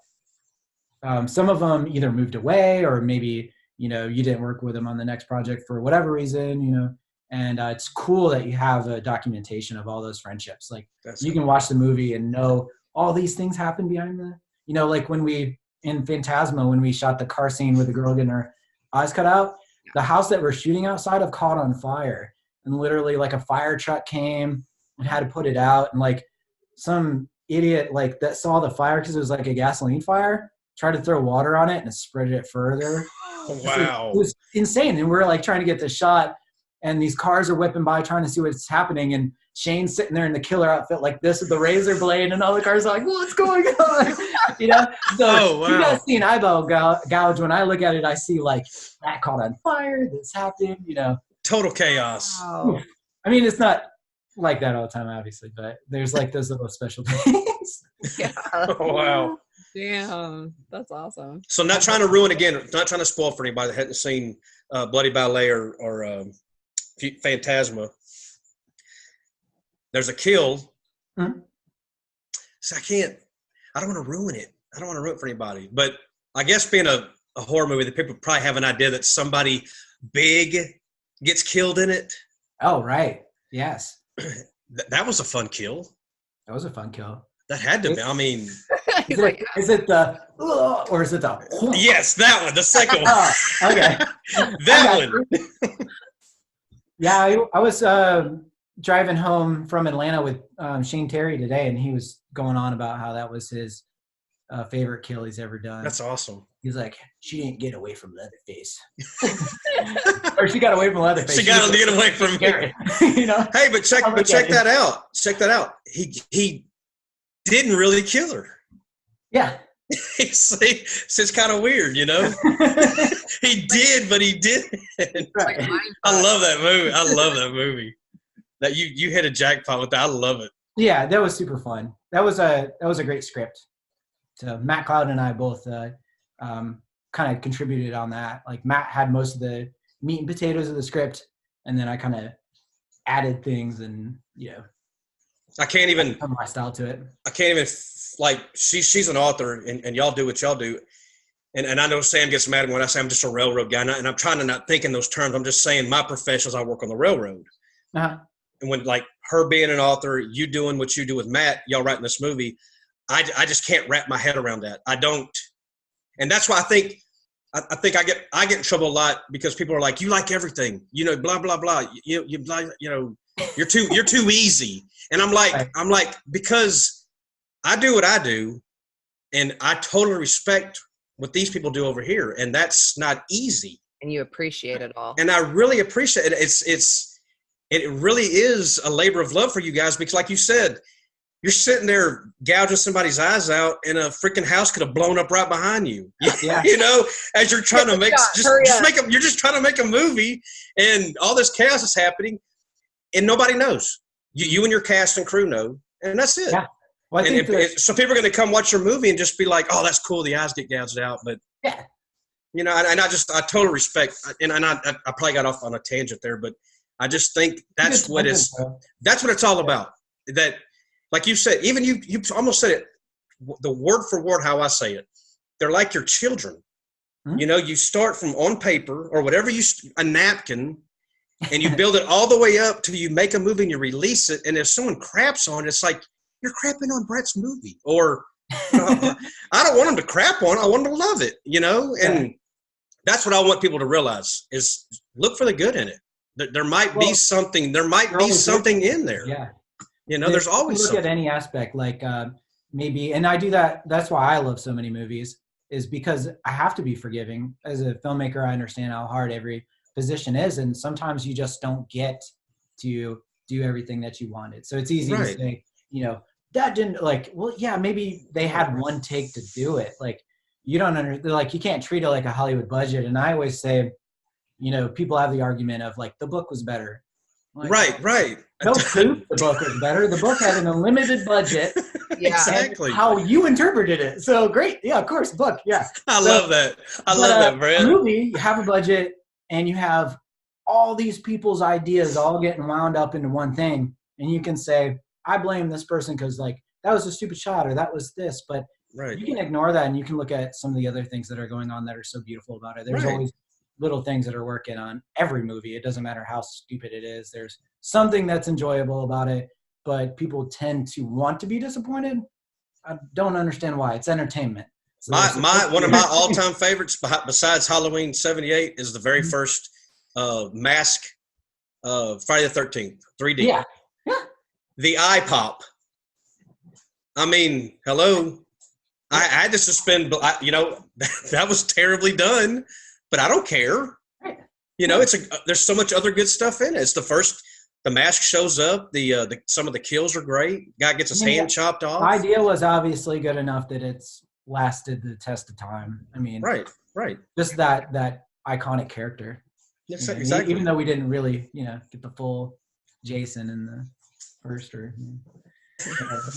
some of them either moved away or maybe, you didn't work with them on the next project for whatever reason, and it's cool that you have a documentation of all those friendships. Like you can watch the movie and know all these things happen behind like when we, in Phantasma, when we shot the car scene with the girl getting her eyes cut out, the house that we're shooting outside of caught on fire. And literally like a fire truck came and had to put it out. And like some idiot like that saw the fire because it was like a gasoline fire, tried to throw water on it and it spread it further. Wow. It was insane. And we're like trying to get the shot and these cars are whipping by trying to see what's happening. And Shane's sitting there in the killer outfit like this with the razor blade and all the cars are like, what's going on? So you guys see an eyeball gouge. When I look at it, I see like that caught on fire, this happened, Total chaos. Wow. I mean, it's not like that all the time, obviously, but there's like those little special things. Yeah. Oh, wow. Damn. That's awesome. So not trying to ruin again, not trying to spoil for anybody that hadn't seen Bloody Ballet or Phantasma. There's a kill. Mm-hmm. So I don't want to ruin it. I don't want to ruin it for anybody. But I guess being a horror movie, that people probably have an idea that somebody big gets killed in it. Oh, right. Yes. That was a fun kill. That was a fun kill. That had to be. I mean, is it the or is it the? Yes, that one. The second one. Okay. That one. Yeah, I was driving home from Atlanta with Shane Terry today, and he was going on about how that was his favorite kill he's ever done. That's awesome. He's like, she didn't get away from Leatherface. Or she got away from Leatherface. She got to get away from me. You know? Hey, but check that out. Check that out. He didn't really kill her. Yeah. See, it's kind of weird, you know? He did, but he didn't. Right. I love that movie. I love that movie. That you hit a jackpot with that. I love it. Yeah, that was super fun. That was a great script. So Matt Cloud and I both kind of contributed on that. Like Matt had most of the meat and potatoes of the script, and then I kind of added things, and I can't even put my style to it. I can't even like she's an author, and y'all do what y'all do. And I know Sam gets mad when I say I'm just a railroad guy, and I'm trying to not think in those terms. I'm just saying my profession is I work on the railroad. Uh-huh. And when like her being an author, you doing what you do with Matt, y'all writing this movie, I just can't wrap my head around that. I don't, and that's why I think I get in trouble a lot because people are like, you like everything, blah blah blah. You're too easy, and I'm like because I do what I do, and I totally respect what these people do over here, and that's not easy. And you appreciate it all. And I really appreciate it. It really is a labor of love for you guys because, like you said, you're sitting there gouging somebody's eyes out, and a freaking house could have blown up right behind you. Yeah. As you're trying to make you're just trying to make a movie, and all this chaos is happening, and nobody knows. You and your cast and crew know, and that's it. Yeah. Well, so people are going to come watch your movie and just be like, "Oh, that's cool. The eyes get gouged out." But yeah, and I totally respect, and I probably got off on a tangent there, but I just think that's what it's all about. That, like you said, even you almost said it, the word for word how I say it. They're like your children. Mm-hmm. You start from on paper or whatever a napkin, and you build it all the way up till you make a movie and you release it. And if someone craps on it, it's like, you're crapping on Brett's movie. Or I don't want them to crap on it. I want them to love it, And that's what I want people to realize is look for the good in it. There might be something. There might be something in there. Yeah. There's always look something. At any aspect, like maybe, and I do that. That's why I love so many movies, is because I have to be forgiving. As a filmmaker, I understand how hard every position is, and sometimes you just don't get to do everything that you wanted. So it's easy to say, that didn't maybe they had one take to do it. Like you don't you can't treat it like a Hollywood budget. And I always say, people have the argument of like the book was better. Like, right. No proof the book was better. The book had an unlimited budget. Yeah, exactly. How you interpreted it. So great. Yeah, of course, book. Yeah. I love that. I love that, Brett. A movie, you have a budget and you have all these people's ideas all getting wound up into one thing. And you can say, I blame this person because that was a stupid shot or that was this. But you can ignore that and you can look at some of the other things that are going on that are so beautiful about it. There's always little things that are working on every movie. It doesn't matter how stupid it is. There's something that's enjoyable about it, but people tend to want to be disappointed. I don't understand why. It's entertainment. So one of my all-time favorites besides Halloween 78 is the very first Mask Friday the 13th 3D. Yeah. The eye pop. I mean, hello. I had to suspend, that was terribly done. But I don't care. There's so much other good stuff in it. It's the mask shows up. The some of the kills are great. Guy gets his hand chopped off. The idea was obviously good enough that it's lasted the test of time. I mean, right. Just that iconic character. Yes, exactly. Even though we didn't really, get the full Jason in the first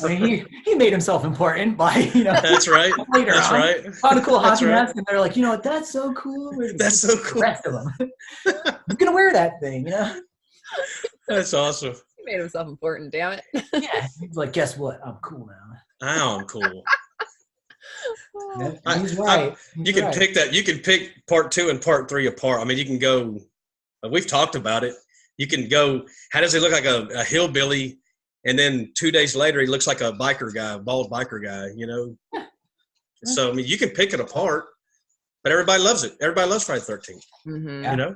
I mean, he made himself important by, That's right. Later That's on, right. found a cool hockey mask, and they're like, that's so cool. That's so cool. The rest of them. I'm gonna wear that thing, That's awesome. He made himself important, damn it. Yeah, he's like, guess what? I'm cool now. I'm cool. He's right. You can pick that. You can pick part 2 and part 3 apart. I mean, you can go. We've talked about it. You can go. How does he look like a hillbilly? And then 2 days later, he looks like a bald biker guy, Yeah. So, I mean, you can pick it apart, but everybody loves it. Everybody loves Friday the 13th, Yeah.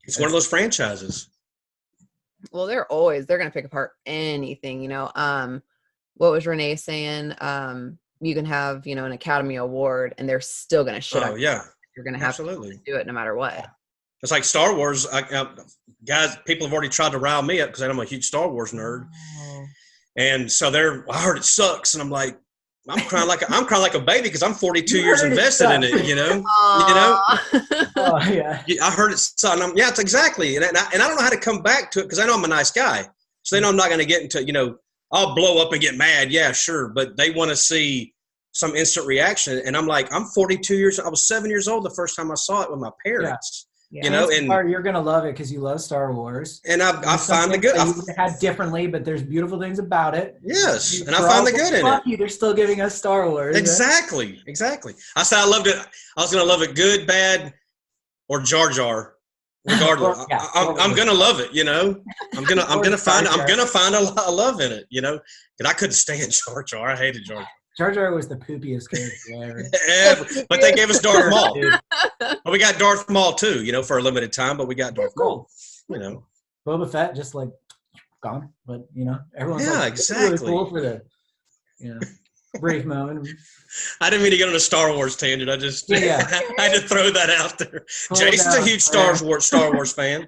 It's one of those franchises. Well, they're going to pick apart anything, What was Renee saying? you can have, an Academy Award and they're still going to shit on you. yeah. You're going to have Absolutely. to do it no matter what. It's like Star Wars. Guys, people have already tried to rile me up because I'm a huge Star Wars nerd. Oh. And so I heard it sucks. And I'm like, I'm crying like a baby because I'm 42 years invested in it, Oh, yeah. I heard it suck. It's exactly. And I don't know how to come back to it because I know I'm a nice guy. So they know I'm not going to get into, I'll blow up and get mad. Yeah, sure. But they want to see some instant reaction. And I'm like, I'm 42 years. I was 7 years old the first time I saw it with my parents. Yeah. And you're gonna love it because you love Star Wars. And I find the good. You had differently, but there's beautiful things about it. Yes, and I find the good in it. They're still giving us Star Wars. Exactly. I said I loved it. I was gonna love it, good, bad, or Jar Jar. Regardless, I'm gonna love it. I'm gonna find a lot of love in it. Because I couldn't stand Jar Jar. I hated Jar Jar. Jar Jar was the poopiest character ever. But they gave us Darth Maul. But we got Darth Maul too, for a limited time. But we got Darth Maul. Boba Fett just like gone, but everyone's exactly. Really cool for the brief moment. I didn't mean to get on a Star Wars tangent. I just I had to throw that out there. Jason's a huge Star Wars fan.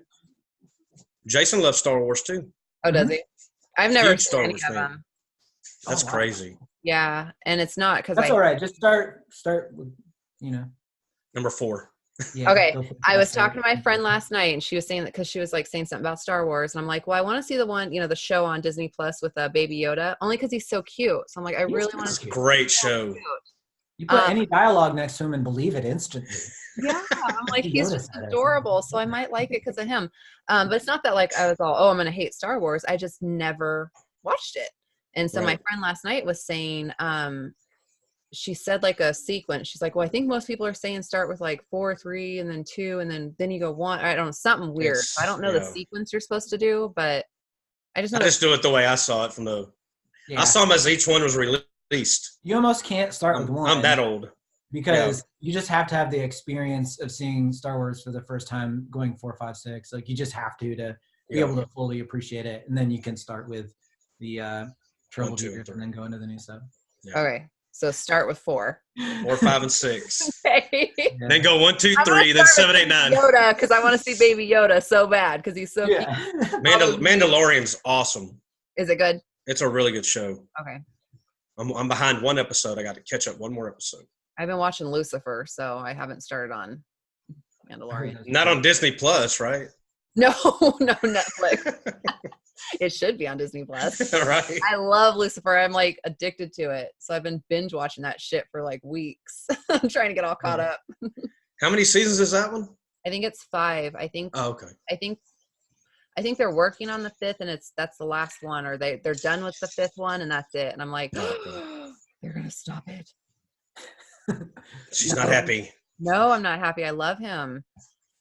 Jason loves Star Wars too. Oh, does he? I've never Huge seen Star any Wars of fan. them. That's crazy. Yeah, and it's not because that's all right. Just start with Number 4. Yeah, okay, I was talking to my friend last night, and she was saying that because she was like saying something about Star Wars, and I'm like, well, I want to see the one, the show on Disney Plus with Baby Yoda, only because he's so cute. So I'm like, I really want to see. Great show. You put any dialogue next to him and believe it instantly. Yeah, I'm like, he's just adorable, so I might like it because of him. But it's not that like I was all, oh, I'm gonna hate Star Wars. I just never watched it. And so my friend last night was saying, she said like a sequence. She's like, well, I think most people are saying start with like 4, 3, and then 2, and then you go 1. I don't know, something weird. I don't know the sequence you're supposed to do, but I just do it the way I saw it from the. Yeah. I saw them as each one was released. You almost can't start with 1. I'm that old. Because you just have to have the experience of seeing Star Wars for the first time, going 4, 5, 6. Like you just have to be able to fully appreciate it, and then you can start with the trouble shooters and then go into the new stuff. Yeah. Okay, so start with 4, 4, 5, and 6. Okay. Yeah. Then go 1, 2, 3, then 7, 8, 9. Yoda, because I want to see Baby Yoda so bad because he's so cute. Mandalorian's awesome. Is it good? It's a really good show. Okay. I'm behind 1 episode. I got to catch up 1 more episode. I've been watching Lucifer, so I haven't started on Mandalorian. Not on Disney Plus, right? No, Netflix. It should be on Disney Plus. Right. I love Lucifer. I'm like addicted to it. So I've been binge watching that shit for like weeks. I'm trying to get all caught up. How many seasons is that one? I think it's 5. I think. Oh, okay. I think they're working on the 5th, and that's the last one, or they're done with the 5th one, and that's it. And I'm like, they're gonna stop it. She's not happy. No, I'm not happy. I love him.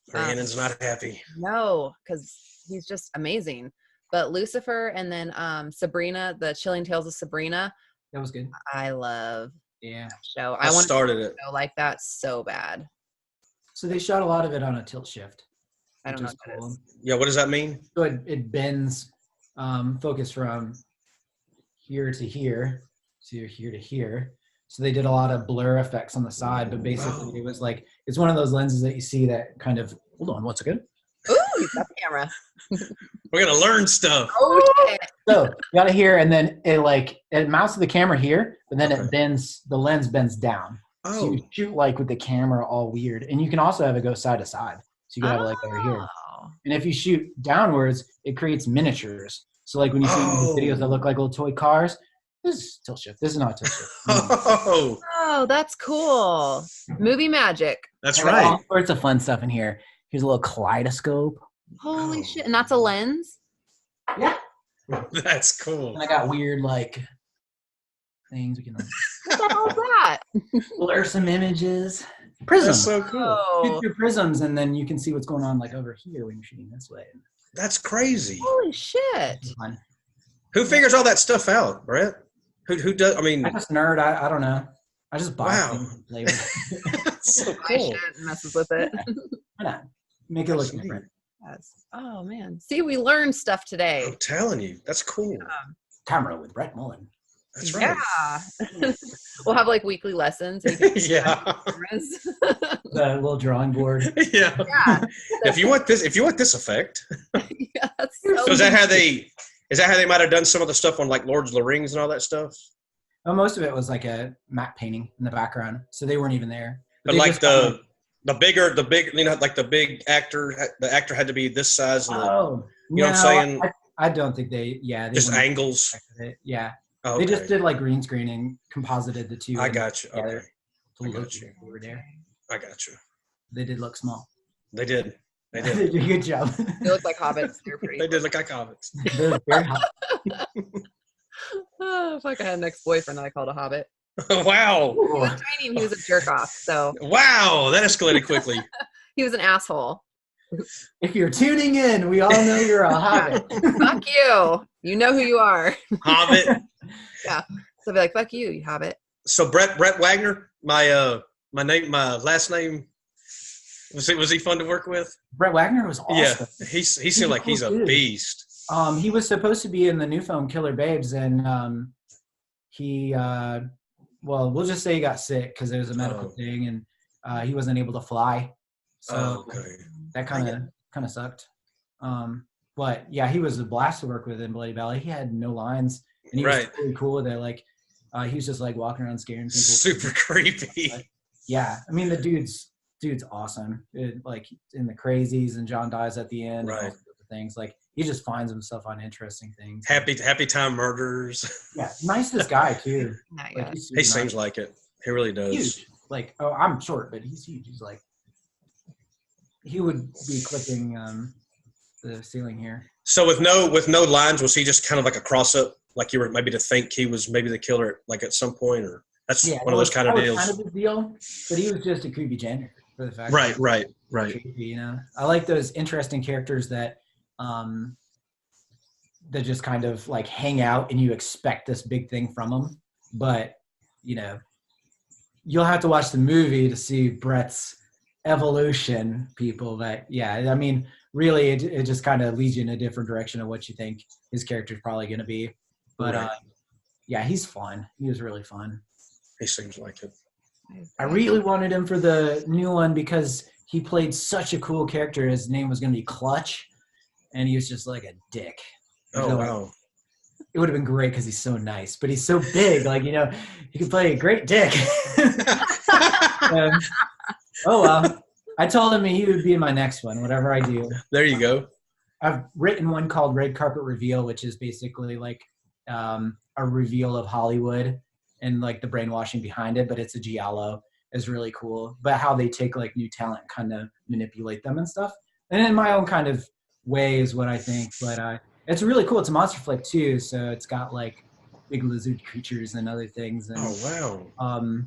Brandon's not happy. No, because he's just amazing. But Lucifer and then Sabrina, the Chilling Tales of Sabrina. That was good. I love that show. I want started it like that so bad. So they shot a lot of it on a tilt shift. I don't know what that is. Yeah, what does that mean? So it bends focus from here to here to here to here. So they did a lot of blur effects on the side, but basically it was like, it's one of those lenses that you see that kind of, hold on, once again. Ooh, you got the camera. We're going to learn stuff. Oh, shit. So you got to hear, and then it mounts to the camera here, but then it bends, the lens bends down. Oh. So you shoot like with the camera all weird. And you can also have it go side to side. So you can have it like over here. And if you shoot downwards, it creates miniatures. So like when you see videos that look like little toy cars, this is tilt shift. This is not tilt shift. Oh, that's cool. Movie magic. That's right. All sorts of fun stuff in here. Here's a little kaleidoscope. Holy shit. And that's a lens? Yeah. That's cool. And I got weird like things we can what the hell is that? blur some images. Prisms. That's so cool. Shoot through prisms, and then you can see what's going on like over here when you're shooting this way. That's crazy. Holy shit. Who figures all that stuff out, Brett? Who does? I mean, I just nerd. I don't know. I just buy things later. That's so My cool. shit messes with it. Why not? Make it look different. Yes. Oh man. See, we learned stuff today. I'm telling you, that's cool. Camera with Brett Mullen. That's right. Yeah. We'll have like weekly lessons. And you can Yeah. The little drawing board. Yeah. Yeah. If you want this effect. Yeah, that's So is that how they might have done some of the stuff on like Lords of the Rings and all that stuff? Well, most of it was like a matte painting in the background, so they weren't even there. But they like just kinda- the big, you know, like the big actor, the actor had to be this size. And you know what I'm saying? I don't think they just wouldn't have angles. expected it. Yeah. Oh, They okay. just did like green screen and composited the two. I got you. together Okay. to I look got you. over there. I got you. They did look small. They did. They They did. did a good job. They look like hobbits. They're pretty. They did look like hobbits. They're very hot. Oh, fuck! I had an ex-boyfriend that I called a hobbit. Wow. He was training. He was a jerk off. So Wow. That escalated quickly. he was an asshole. If you're tuning in, we all know you're a hobbit. Fuck you. You know who you are. Hobbit. So I'll be like, fuck you, you hobbit. So Brett Wagner, my last name, was he fun to work with? Brett Wagner was awesome. Yeah, he seemed like he's a Dude. beast. He was supposed to be in the new film Killer Babes, and he well, we'll just say he got sick because it was a medical thing, and he wasn't able to fly. So Okay. that kind of sucked. But yeah, he was a blast to work with in Bloody Ballet. He had no lines, and he was really cool with it. Like he was just like walking around scaring people. Super creepy. But, yeah, I mean the dude's awesome. Like in the Crazies and John Dies at the end. And all sorts of things. Like he just finds himself on interesting things. Happy Time Murders. Yeah, nicest guy too. Not Like, yet. super He seems nice. like it. He really does. Huge. Like, oh, I'm short, but he's huge. He's like, he would be clipping the ceiling here. So with no lines, was he just kind of like a cross up? Like you were maybe to think he was maybe the killer, like at some point, or that's one of those kind of deals. Kind of a deal, but he was just a creepy janitor for the fact. Right. Creepy, you know, I like those interesting characters that that just kind of like hang out and you expect this big thing from them, but you know, you'll have to watch the movie to see Brett's evolution, people. But yeah, I mean, really, it just kind of leads you in a different direction of what you think his character's probably going to be. But yeah, he's fun. He was really fun. He seems like it. I really wanted him for the new one because he played such a cool character. His name was going to be Clutch, and he was just like a dick. Oh, So, wow. It would have been great because he's so nice, but he's so big. Like, you know, he could play a great dick. Oh, well. I told him he would be in my next one, whatever I do. There you go. I've written one called Red Carpet Reveal, which is basically like a reveal of Hollywood and like the brainwashing behind it, but it's a giallo. It's really cool. But how they take like new talent, kind of manipulate them and stuff. And in my own kind of way is what I think. But it's really cool. It's a monster flick too, so it's got like big lizard creatures and other things. And, Oh, wow.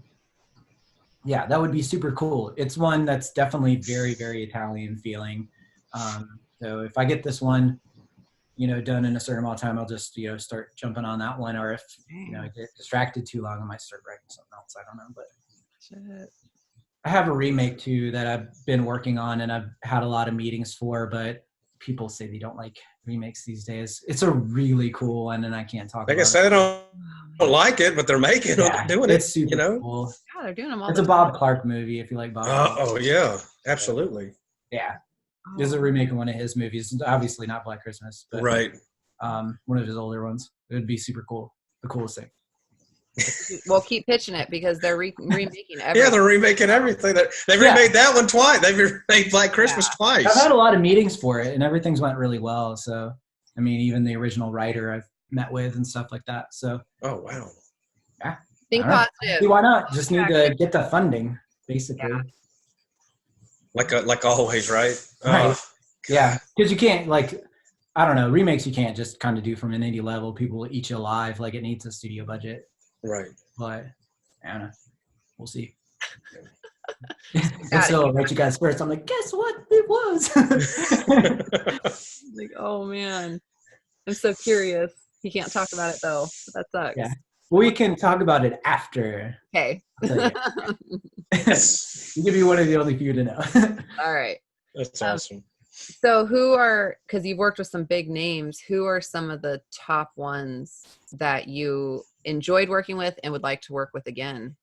yeah, that would be super cool. It's one that's definitely very, very Italian feeling. So if I get this one, you know, done in a certain amount of time, I'll just, you know, start jumping on that one. Or if, you know, I get distracted too long, I might start writing something else. I don't know. But Shit. I have a remake too that I've been working on and I've had a lot of meetings for, but people say they don't like remakes these days. It's a really cool one, and I can't talk Like about I said, it. I don't like it, but they're making it, Yeah, doing it. it's super You know? cool. Yeah, they're doing them all. It's a the Bob time. Clark movie if you like Bob Clark. Oh, yeah. Absolutely. Yeah. There's a remake of one of his movies. Obviously not Black Christmas, but Right. one of his older ones. It would be super cool. The coolest thing. Well, keep pitching it because they're remaking everything. Yeah, they're remaking everything. They remade that one twice. They remade Black Christmas twice. I've had a lot of meetings for it, and everything's went really well. So, I mean, even the original writer I've met with and stuff like that. So, Oh, wow. Think All right. positive. see, why not? Just need to get the funding, basically. Yeah. Like always, right? Right. Yeah, because you can't, like, I don't know, remakes you can't just kind of do from an indie level. People will eat you alive. Like, it needs a studio budget. Right. But, I don't know. We'll see. Got And it. so I'll write you guys first. I'm like, guess what? It was. Like, oh man, I'm so curious. He can't talk about it though. That sucks. Yeah. We can talk about it after. Okay. I'll tell you. You could be one of the only few to know. All right. That's awesome. So because you've worked with some big names, who are some of the top ones that you enjoyed working with and would like to work with again?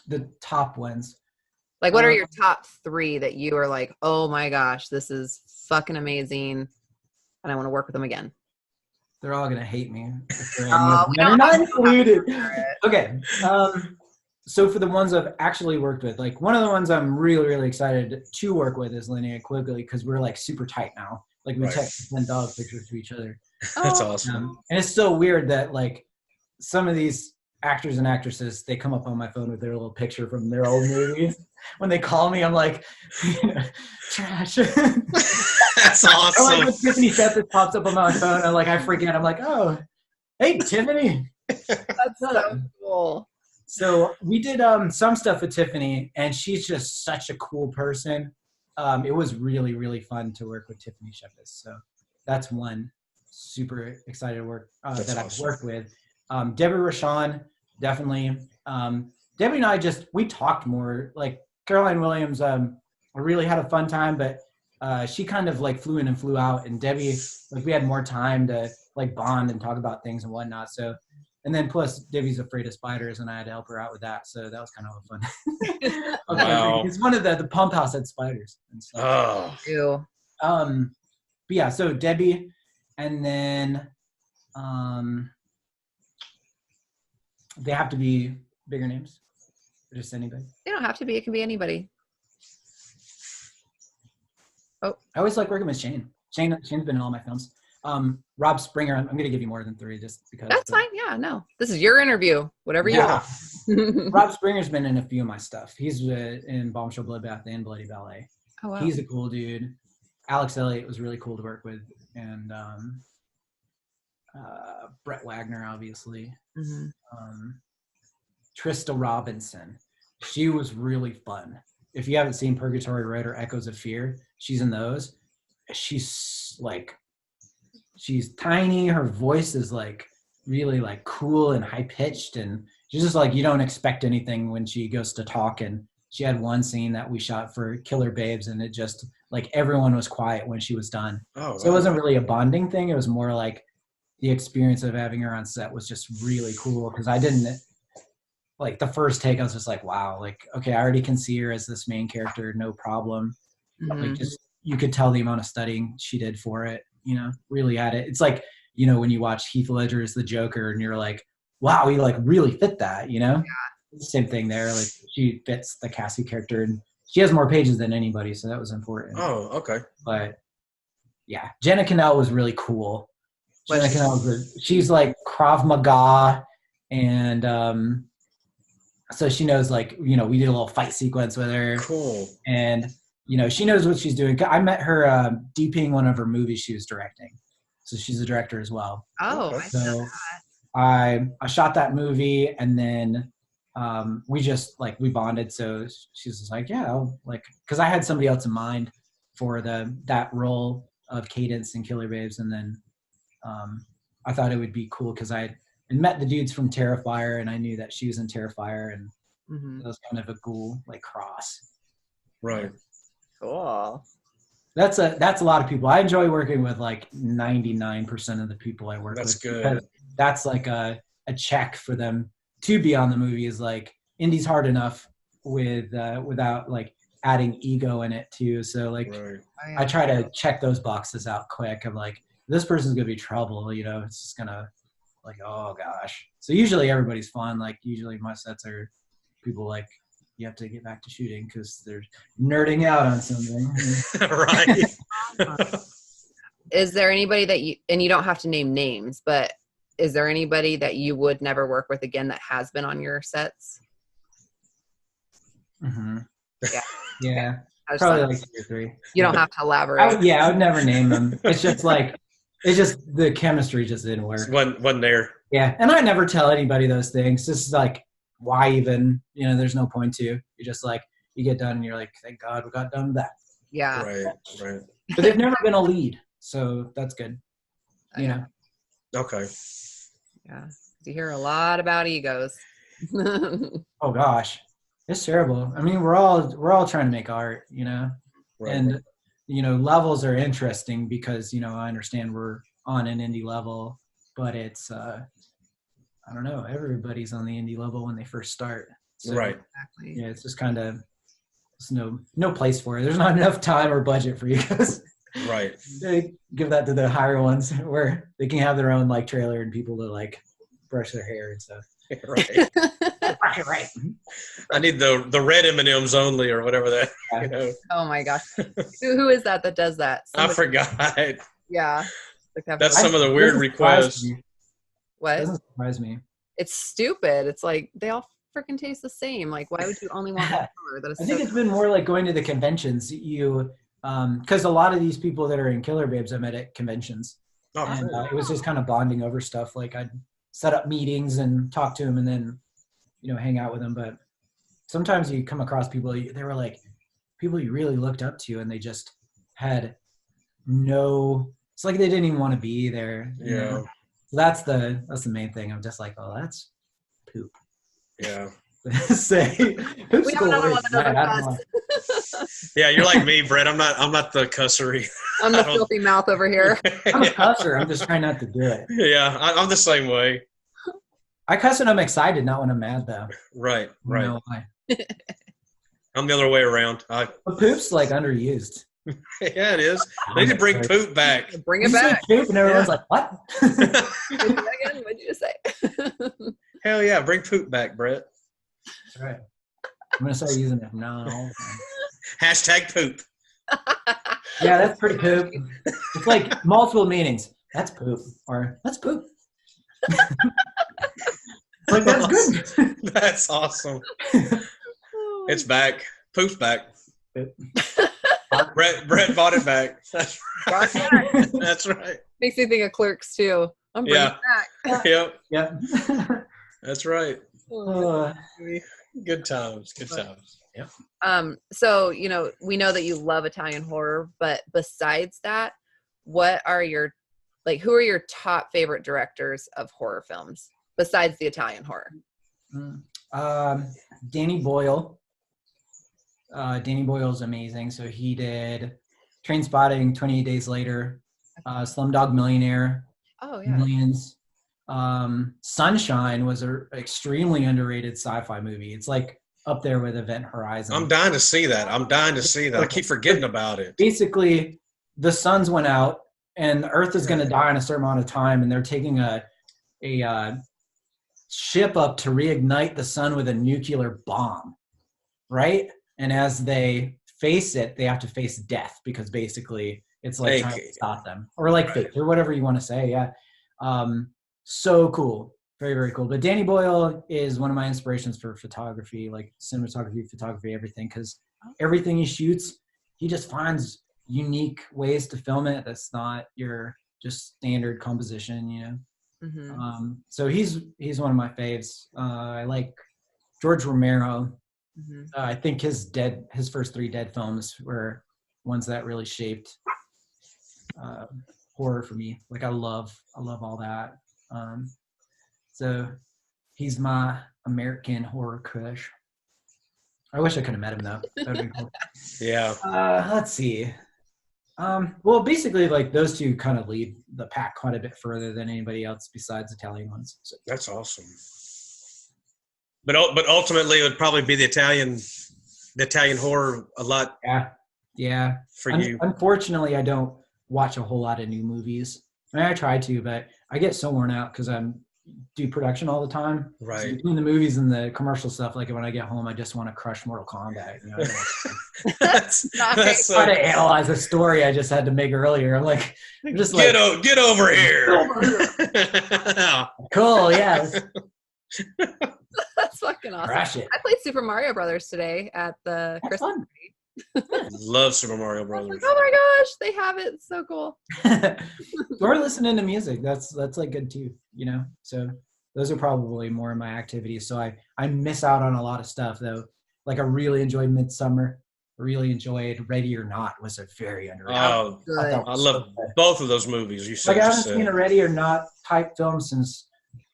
The top ones. Like, what are your top 3 that you are like, oh my gosh, this is fucking amazing, and I want to work with them again? They're all gonna hate me. We They're don't not have to included. cover it. Okay. So for the ones I've actually worked with, like one of the ones I'm really, really excited to work with is Linnea Quigley, because we're like super tight now. Like we text and dog pictures to each other. That's awesome. And it's so weird that like some of these actors and actresses, they come up on my phone with their little picture from their old movies. When they call me, I'm like, trash. That's awesome. Or like when Tiffany Shepis pops up on my phone, I'm like, I freak out. I'm like, oh, hey, Tiffany. That's so cool. So we did some stuff with Tiffany, and she's just such a cool person. It was really, really fun to work with Tiffany Shepis. So that's one super excited to work that I've worked with. Debbie Rochon, definitely. Debbie and I we talked more. Like Caroline Williams, I really had a fun time, but she kind of like flew in and flew out, and Debbie, like we had more time to like bond and talk about things and whatnot. So, and then plus Debbie's afraid of spiders, and I had to help her out with that. So that was kind of a fun. Wow. It's one of the pump house had spiders and stuff. Oh. Ew. But yeah, so Debbie, and then they have to be bigger names, or just anybody. They don't have to be. It can be anybody. Oh, I always like working with Shane. Shane's been in all my films. Rob Springer, I'm going to give you more than 3 just because. that's fine. Yeah, no. This is your interview. Whatever you want. Rob Springer's been in a few of my stuff. He's in Bombshell Bloodbath and Bloody Ballet. Oh, wow. He's a cool dude. Alex Elliott was really cool to work with. And Brett Wagner, obviously. Mm-hmm. Trista Robinson. She was really fun. If you haven't seen Purgatory Road or Echoes of Fear, she's in those. She's tiny. Her voice is like really like cool and high pitched, and she's just like, you don't expect anything when she goes to talk. And she had one scene that we shot for Killer Babes, and it just like everyone was quiet when she was done. Oh, wow. So it wasn't really a bonding thing. It was more like the experience of having her on set was just really cool, because I didn't like the first take. I was just like, wow, like, okay, I already can see her as this main character, no problem. Mm-hmm. Like just, you could tell the amount of studying she did for it, you know, really at it. It's like, you know, when you watch Heath Ledger as the Joker and you're like, wow, he like really fit that, you know? Yeah. Same thing there. Like she fits the Cassie character, and she has more pages than anybody. So that was important. Oh, okay. But yeah, Jenna Kanell was really cool. Jenna Kanell she's like Krav Maga, and so she knows, like, you know, we did a little fight sequence with her. Cool. And, you know, she knows what she's doing. I met her DPing one of her movies she was directing. So she's a director as well. Oh, so I shot that movie, and then we just, like, we bonded. So she's just like, yeah, like, because I had somebody else in mind for that role of Cadence in Killer Babes. And then I thought it would be cool because I met the dudes from Terrifier, and I knew that she was in Terrifier, and that was kind of a cool like cross. Right. Cool. That's a lot of people. I enjoy working with like 99% of the people I work with. That's good. That's like a check for them to be on the movie. Is like, indie's hard enough without like adding ego in it too. So like I try to check those boxes out quick. I'm like, this person's gonna be trouble, you know, it's just gonna like, oh gosh. So usually everybody's fun. Like usually my sets are people like, you have to get back to shooting because they're nerding out on something. Right. Is there anybody that and you don't have to name names, but is there anybody that you would never work with again that has been on your sets? Mm-hmm. Yeah. Yeah. Probably like 2 or 3. You don't have to elaborate. I would never name them. It's just like, the chemistry just didn't work. Wasn't there. Yeah. And I never tell anybody those things. This is like, why even, you know, there's no point to. You're just like, you get done and you're like, thank God we got done with that. Yeah. Right. But they've never been a lead. So that's good. You know? Okay. Yeah. You hear a lot about egos. Oh gosh. It's terrible. I mean, we're all trying to make art, you know? Right. And levels are interesting because, I understand we're on an indie level, but it's, I don't know, everybody's on the indie level when they first start. So, Right. Exactly. yeah, it's just kind of, there's no place for it. There's not enough time or budget for you guys. Right. They give that to the higher ones where they can have their own like trailer and people to like brush their hair and stuff. Right. Right. I need the red M&Ms only or whatever that. Oh my gosh. Who is that does that? I Somebody- forgot. Yeah. That's some of the weird requests. What? Doesn't surprise me. It's stupid. It's like they all freaking taste the same. Like, why would you only want one color? That is I think it's been more like going to the conventions. Because a lot of these people that are in Killer Babes I met at conventions. Oh, And cool. it was just kind of bonding over stuff. Like I'd set up meetings and talk to them and then, hang out with them. But sometimes you come across people, they were like people you really looked up to and they just had it's like they didn't even want to be there. Yeah. So that's the main thing. I'm just like, oh, that's poop. Yeah. Say, poop's We have cool another words, one that man. I don't doesn't know. Yeah, you're like me, Brett. I'm not the cussery. I'm the filthy mouth over here. I'm a cusser. I'm just trying not to do it. Yeah, I'm the same way. I cuss when I'm excited, not when I'm mad, though. Right. I don't know why. I'm the other way around. But poop's like underused. Yeah, it is. They need to bring poop back. Bring You it say back. poop and everyone's like, what? Say that again? What did you just say? Hell yeah, bring poop back, Brett. That's right. I'm going to start using it from now on all the time. Hashtag poop. Yeah, that's pretty poop. It's like multiple meanings. That's poop. Or that's poop. It's like, that's good. That's awesome. It's back. Poop's back. Brett bought it back. Brought it back. That's right. Makes me think of Clerks too. I'm bringing Yeah. it back. Yep. Yeah. That's right. Uh, Good times. Good times. So, we know that you love Italian horror, but besides that, what are who are your top favorite directors of horror films besides the Italian horror? Danny Boyle. Danny Boyle's amazing. So he did Trainspotting, 28 Days Later, Slumdog Millionaire, Oh yeah. Millions. Sunshine was an extremely underrated sci-fi movie. It's like up there with Event Horizon. I'm dying to see that. I keep forgetting about it. Basically, the suns went out and the Earth is going to die in a certain amount of time, and they're taking a ship up to reignite the sun with a nuclear bomb, right? And as they face it, they have to face death because basically it's like trying to stop them, or like fate, or whatever you want to say. Yeah. So cool. Very, very cool. But Danny Boyle is one of my inspirations for photography, like cinematography, photography, everything, because everything he shoots, he just finds unique ways to film it that's not your just standard composition, Mm-hmm. So he's one of my faves. I like George Romero. Mm-hmm. I think his first 3 Dead films were ones that really shaped horror for me. Like I love all that. So he's my American horror crush. I wish I could have met him though. That'd be cool. Yeah. Let's see. Well, basically, like those two kind of lead the pack quite a bit further than anybody else besides Italian ones. So. That's awesome. But ultimately, it would probably be the Italian horror a lot. Yeah. For you. Unfortunately, I don't watch a whole lot of new movies. I mean, I try to, but I get so worn out because I do production all the time. Right. So between the movies and the commercial stuff, like when I get home, I just want to crush Mortal Kombat. That's Try to analyze a story I just had to make earlier. I'm just get over here. Cool, yeah. That's fucking awesome. Crush it. I played Super Mario Brothers today at the That's Christmas fun. Love Super Mario I was Brothers. like, oh my gosh, they have it. It's so cool. Or listening to music. That's like good too, So those are probably more of my activities. So I miss out on a lot of stuff though. Like I really enjoyed Midsummer. I really enjoyed Ready or Not. Was a very underrated. Oh, Good. I love both of those movies. You said. I haven't seen a Ready or Not type film since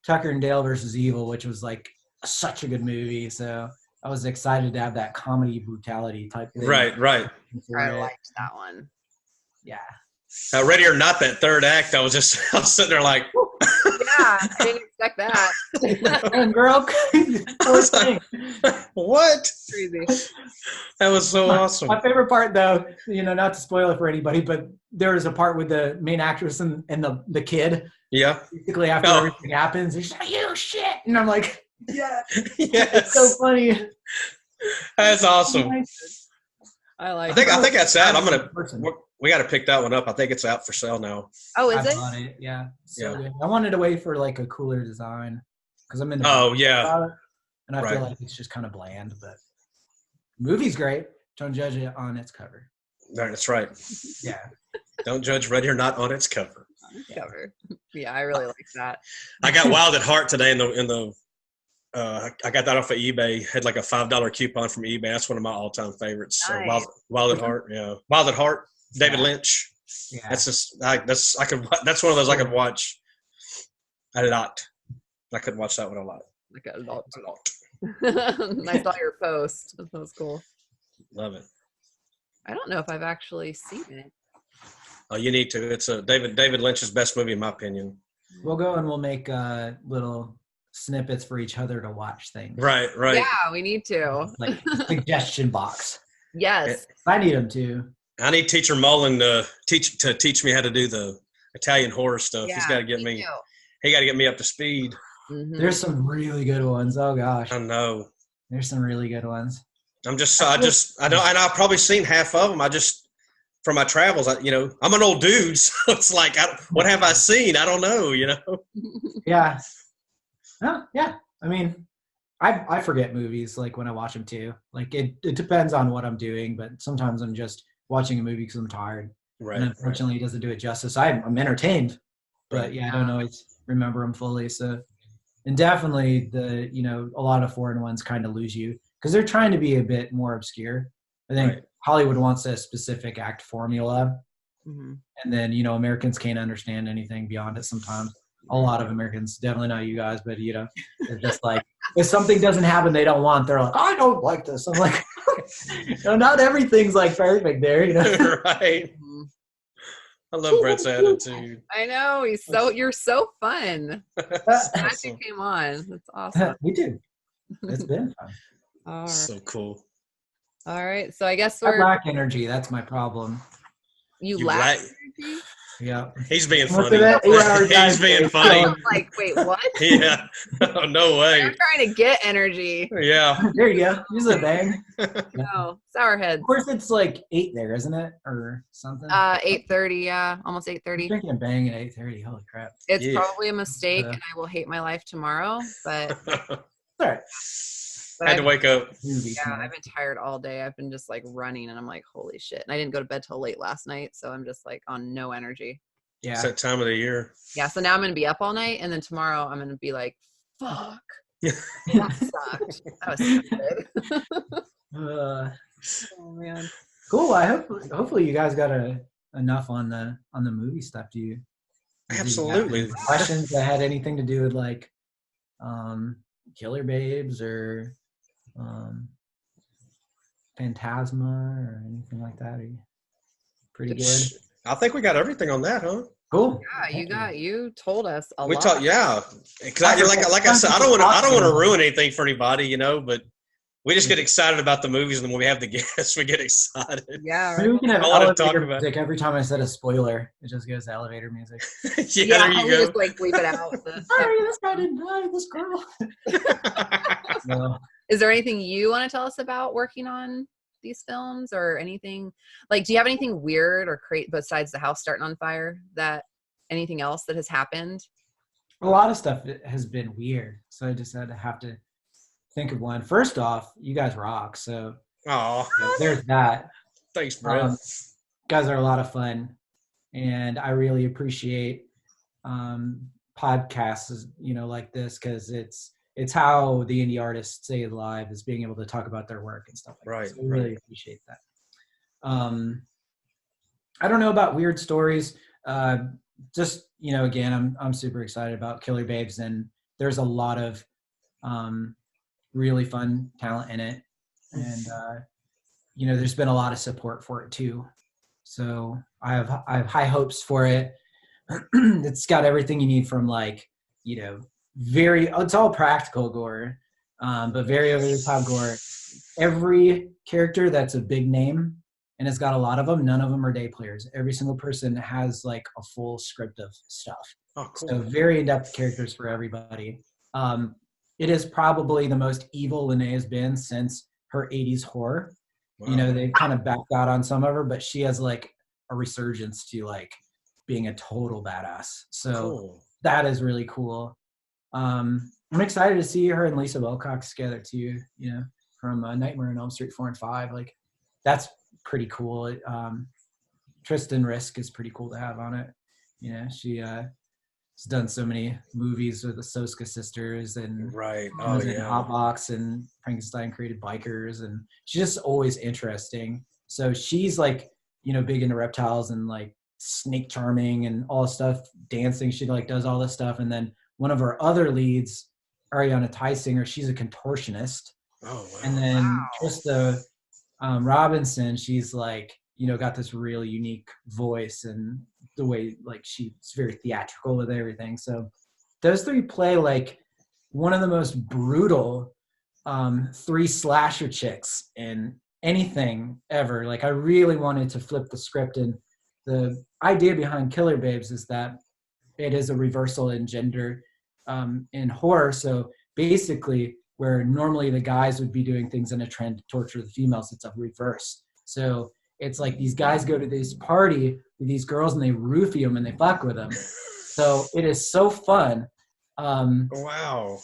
Tucker and Dale versus Evil, which was like such a good movie. So I was excited to have that comedy brutality type thing. Right. I liked that one. Yeah. Ready or Not, that third act, I was sitting there like, Yeah, I didn't expect that. And girl, I was like, what? Crazy. That was so awesome. My favorite part, though, not to spoil it for anybody, but there was a part with the main actress and the kid. Yeah. Basically, after everything happens, she's like, "You shit," and I'm like, "Yeah, yes. It's so funny." That's awesome. I think that's out. We got to pick that one up. I think it's out for sale now. Oh, I is it? bought it. Yeah. So Yeah. good. I wanted to wait for like a cooler design because I'm in the Oh yeah. about it, and I Right. feel like it's just kind of bland. But the movie's great. Don't judge it on its cover. That's right. Yeah. Don't judge Ready or Not on its cover. Cover. Yeah, I really like that. I got Wild at Heart today in the I got that off of eBay. Had like a $5 coupon from eBay. That's one of my all-time favorites. Nice. Wild at Heart. Yeah. Wild at Heart. David Lynch. Yeah. That's one of those I could watch a lot. I could watch that one a lot. Like a lot. A lot. I saw your post. That was cool. Love it. I don't know if I've actually seen it. Oh, you need to. It's David Lynch's best movie in my opinion. We'll go and we'll make little snippets for each other to watch things. Right. Yeah, we need to. Like suggestion box. Yes. I need them too. I need Teacher Mullen to teach me how to do the Italian horror stuff. He's got to get me. He got to get me up to speed. Mm-hmm. There's some really good ones. Oh gosh. I know. There's some really good ones. I don't, and I've probably seen half of them. From my travels, I'm an old dude, so it's like, what have I seen? I don't know, Yeah. Yeah. I mean, I forget movies like when I watch them too. Like it depends on what I'm doing, but sometimes I'm just watching a movie because I'm tired. Right. And unfortunately, it doesn't do it justice. I'm entertained, but yeah, I don't always remember them fully. So, and definitely a lot of foreign ones kind of lose you because they're trying to be a bit more obscure. I think Hollywood wants a specific act formula. Mm-hmm. And then, Americans can't understand anything beyond it sometimes. A lot of Americans, definitely not you guys, but, it's just like, if something doesn't happen they don't want, they're like, I don't like this. I'm like, not everything's like perfect there, Right. Mm-hmm. I love Brett's attitude. I know. You're so fun. Glad you came on. That's awesome. We do. It's been fun. All right. So cool. All right. So I guess I lack energy. That's my problem. You lack energy? Yeah. He's being What's funny. that? He's being funny. I'm like, wait, what? Yeah. Oh, no way. I'm trying to get energy. Yeah. There you go. Use a bang. No, sourhead. Of course, it's like 8 there, isn't it, or something? 8:30. Yeah, almost 8:30. Drinking a bang at 8:30. Holy crap! It's probably a mistake, and I will hate my life tomorrow. But All right. Had to wake up. Yeah, I've been tired all day. I've been just like running, and I'm like, holy shit! And I didn't go to bed till late last night, so I'm just like on no energy. Yeah. It's that time of the year. Yeah. So now I'm gonna be up all night, and then tomorrow I'm gonna be like, fuck. That sucked. That was stupid. Oh man. Cool. Hopefully you guys got enough on the movie stuff. Do you Absolutely. have questions that had anything to do with like Killer Babes or Phantasma or anything like that? Are you pretty good? I think we got everything on that, huh? Cool. Yeah, you told us a We lot. talked, yeah. Because like I said, I don't want to ruin anything for anybody, but we just get excited about the movies, and then when we have the guests, we get excited. Yeah, Maybe we can have I wanna talk elevator about- music every time I said a spoiler. It just goes to elevator music. Yeah, there you we go. just like bleep it out. Sorry, this guy didn't die. This girl. So, Is there anything you want to tell us about working on these films, or anything like? Do you have anything weird or crazy besides the house starting on fire? That anything else that has happened? a lot of stuff has been weird, so I just had to have to think of one. First off, you guys rock. So Oh, there's that. thanks, Brett. Guys are a lot of fun, and I really appreciate podcasts, like this, because it's how the indie artists stay alive, is being able to talk about their work and stuff like that. So I really appreciate that. I don't know about weird stories. Just again, I'm super excited about Killer Babes, and there's a lot of really fun talent in it, and there's been a lot of support for it too. So I have high hopes for it. It's got everything you need from like, you know, it's all practical gore, but very over the top gore. Every character that's a big name, and it's got a lot of them, none of them are day players. Every single person has like a full script of stuff. Oh, cool. So very in-depth characters for everybody. It is probably the most evil Linnea has been since her 80s horror. Wow. You know, they kind of backed out on some of her, but she has like a resurgence to like being a total badass. So Cool. that is really cool. I'm excited to see her and Lisa Wilcox together too, you know, from Nightmare on Elm Street 4 and 5. Like, that's pretty cool. Tristan Risk is pretty cool to have on it. You know, she's done so many movies with the Soska sisters and Right. was in Hotbox and Frankenstein Created Bikers, and she's just always interesting. So she's like, you know, big into reptiles and like snake charming and all stuff, dancing. She like does all this stuff. And then one of our other leads, Ariana Tysinger, she's a contortionist. Oh, wow. And then Trista Robinson, she's like, you know, got this really unique voice and the way like she's very theatrical with everything. So those three play like one of the most brutal 3 slasher chicks in anything ever. Like, I really wanted to flip the script, and the idea behind Killer Babes is that it is a reversal in gender in horror. So basically, where normally the guys would be doing things in a trend to torture the females, it's a reverse. So it's like these guys go to this party with these girls and they roofie them and they fuck with them. So it is so fun. Wow.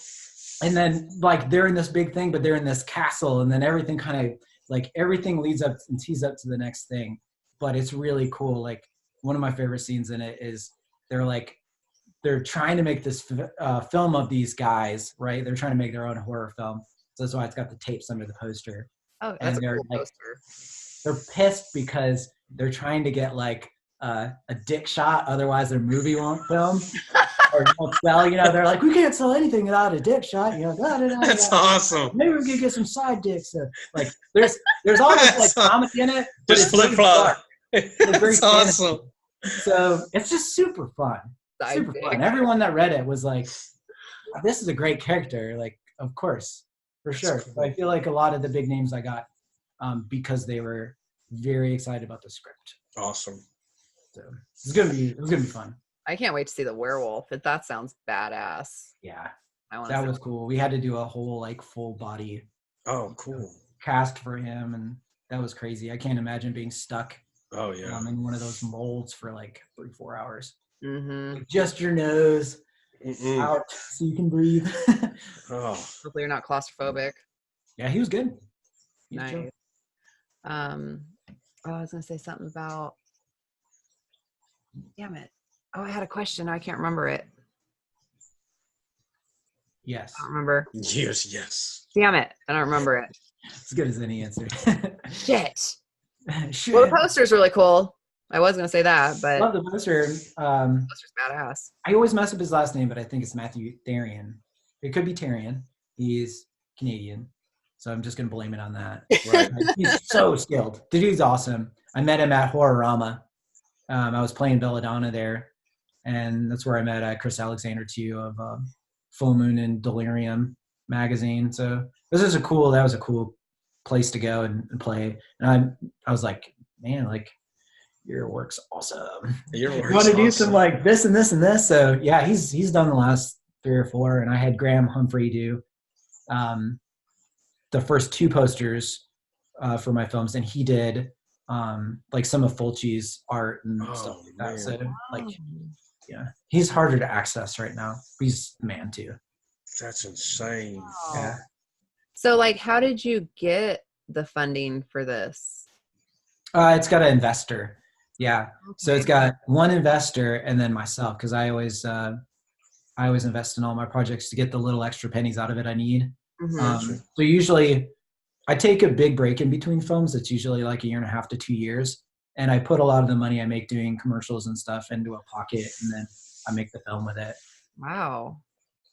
And then like they're in this big thing, but they're in this castle, and then everything kind of like everything leads up and tees up to the next thing. But it's really cool. Like, one of my favorite scenes in it is they're trying to make this film of these guys, right? They're trying to make their own horror film. So that's why it's got the tapes under the poster. Oh, that's and a cool like, poster. They're pissed because they're trying to get like a dick shot, otherwise their movie won't film or won't sell. You know, they're like, we can't sell anything without a dick shot. You know, That's awesome. maybe we could get some side dicks. So, like, there's all this like comic in it. But Just it's flip flop. That's awesome. So it's just super fun. Super fun. Everyone that read it was like, this is a great character. Like, of course, for sure. Cool. I feel like a lot of the big names I got because they were very excited about the script. Awesome. So it's gonna be fun. I can't wait to see the werewolf. That sounds badass. Yeah, I want. that was cool. We had to do a whole like full body Oh, cool. cast for him, and that was crazy. I can't imagine being stuck Oh, yeah. in one of those molds for like 3-4 hours. Mm-hmm. Like, just your nose out so you can breathe. Oh. Hopefully you're not claustrophobic. Yeah, he was good. He was Nice. chill. I was gonna say something about. Damn it! Oh, I had a question. I can't remember it. Yes. I don't remember. Yes. Damn it! I don't remember it. As good as any answer. Shit. Shit. Well, the poster's really cool. I was gonna say that, but Love the poster. the poster's badass. I always mess up his last name, but I think it's Matthew Therian. It could be Therian. He's Canadian, so I'm just gonna blame it on that. Right. He's so skilled. The dude's awesome. I met him at Horrorama. I was playing Belladonna there, and that's where I met Chris Alexander too of Full Moon and Delirium magazine. So that was a cool place to go and play. And I was like, man, like, your work's awesome. Your You work's want to do awesome. some like this and this and this. So yeah, he's done the last 3 or 4, and I had Graham Humphrey do the first 2 posters for my films, and he did like some of Fulci's art and stuff like that. Man. So like, yeah, he's harder to access right now. He's the man too. That's insane. Yeah. So, like, how did you get the funding for this? It's got an investor. Yeah. So it's got one investor and then myself, because I always invest in all my projects to get the little extra pennies out of it I need. Mhm. So usually I take a big break in between films. It's usually like 1.5 to 2 years. And I put a lot of the money I make doing commercials and stuff into a pocket, and then I make the film with it. Wow.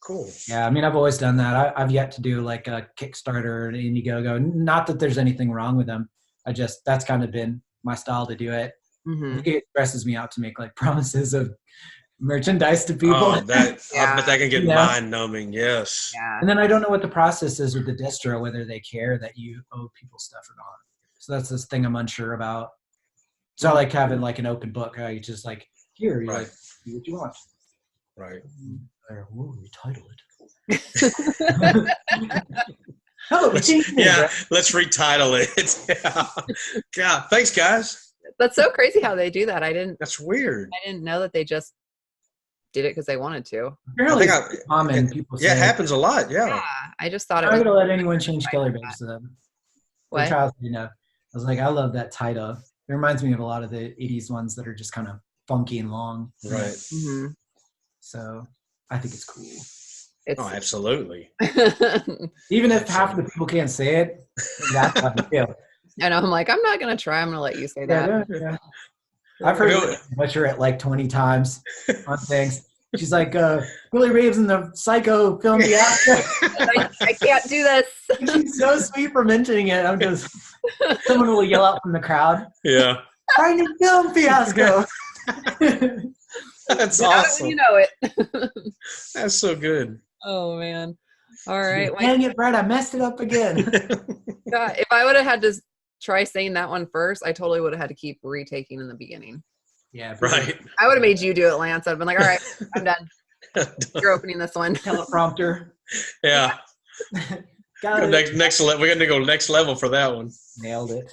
Cool. Yeah, I mean, I've always done that. I've yet to do like a Kickstarter or an Indiegogo. Not that there's anything wrong with them. That's kind of been my style to do it. Mm-hmm. It stresses me out to make like promises of merchandise to people. Oh, that Yeah. I bet that can get Yeah. mind numbing. Yes. Yeah. And then I don't know what the process is with the distro, whether they care that you owe people stuff or not. So that's this thing I'm unsure about. It's not like having like an open book. You just like, here, you Right. like, do what you want. Right. We'll retitle it. Oh, Let's retitle it. Yeah. God, thanks, guys. That's so crazy how they do that. That's weird. I didn't know that they just did it because they wanted to. Apparently, I think it's common. People say, Yeah, it happens a lot. Yeah. Yeah. I just thought I'm it not was. going to let anyone change color babes to them. What? Child, I was like, I love that title. It reminds me of a lot of the 80s ones that are just kind of funky and long. Right. Mm-hmm. So I think it's cool. It's, Oh, absolutely. Even if half the people can't say it, that's how I feel. and I'm like, I'm not going to try. I'm going to let you say that. Yeah. I've heard her butcher it like 20 times on things. She's like, Billy Raves in the Psycho Film Fiasco. I can't do this. She's so sweet for mentioning it. I'm just, someone will yell out from the crowd, Yeah. Frightening Film Fiasco. That's You know it awesome. when you know it. That's so good. Oh, man. All right. Well, Dang it, Brett, I messed it up again. God, if I would have had to try saying that one first, I totally would have had to keep retaking in the beginning. Yeah, Right. I would have made you do it, Lance. I'd have been like, all right, I'm done. You're opening this one. Teleprompter. Yeah. Got it. Next level. We're gonna go next level for that one. Nailed it.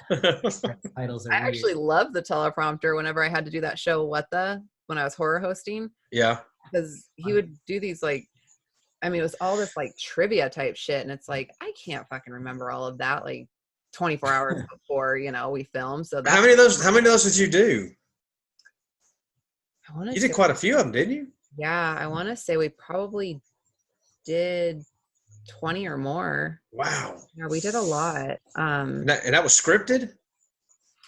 Titles are I weird. actually loved the teleprompter whenever I had to do that show, when I was horror hosting, Yeah. because he would do these like, I mean, it was all this like trivia type shit. And it's like, I can't fucking remember all of that like 24 hours before, we filmed. So How many of those did you do? I wanna You did say- quite a few of them, didn't you? Yeah, I want to say we probably did 20 or more. Wow. Yeah, we did a lot. And that was scripted?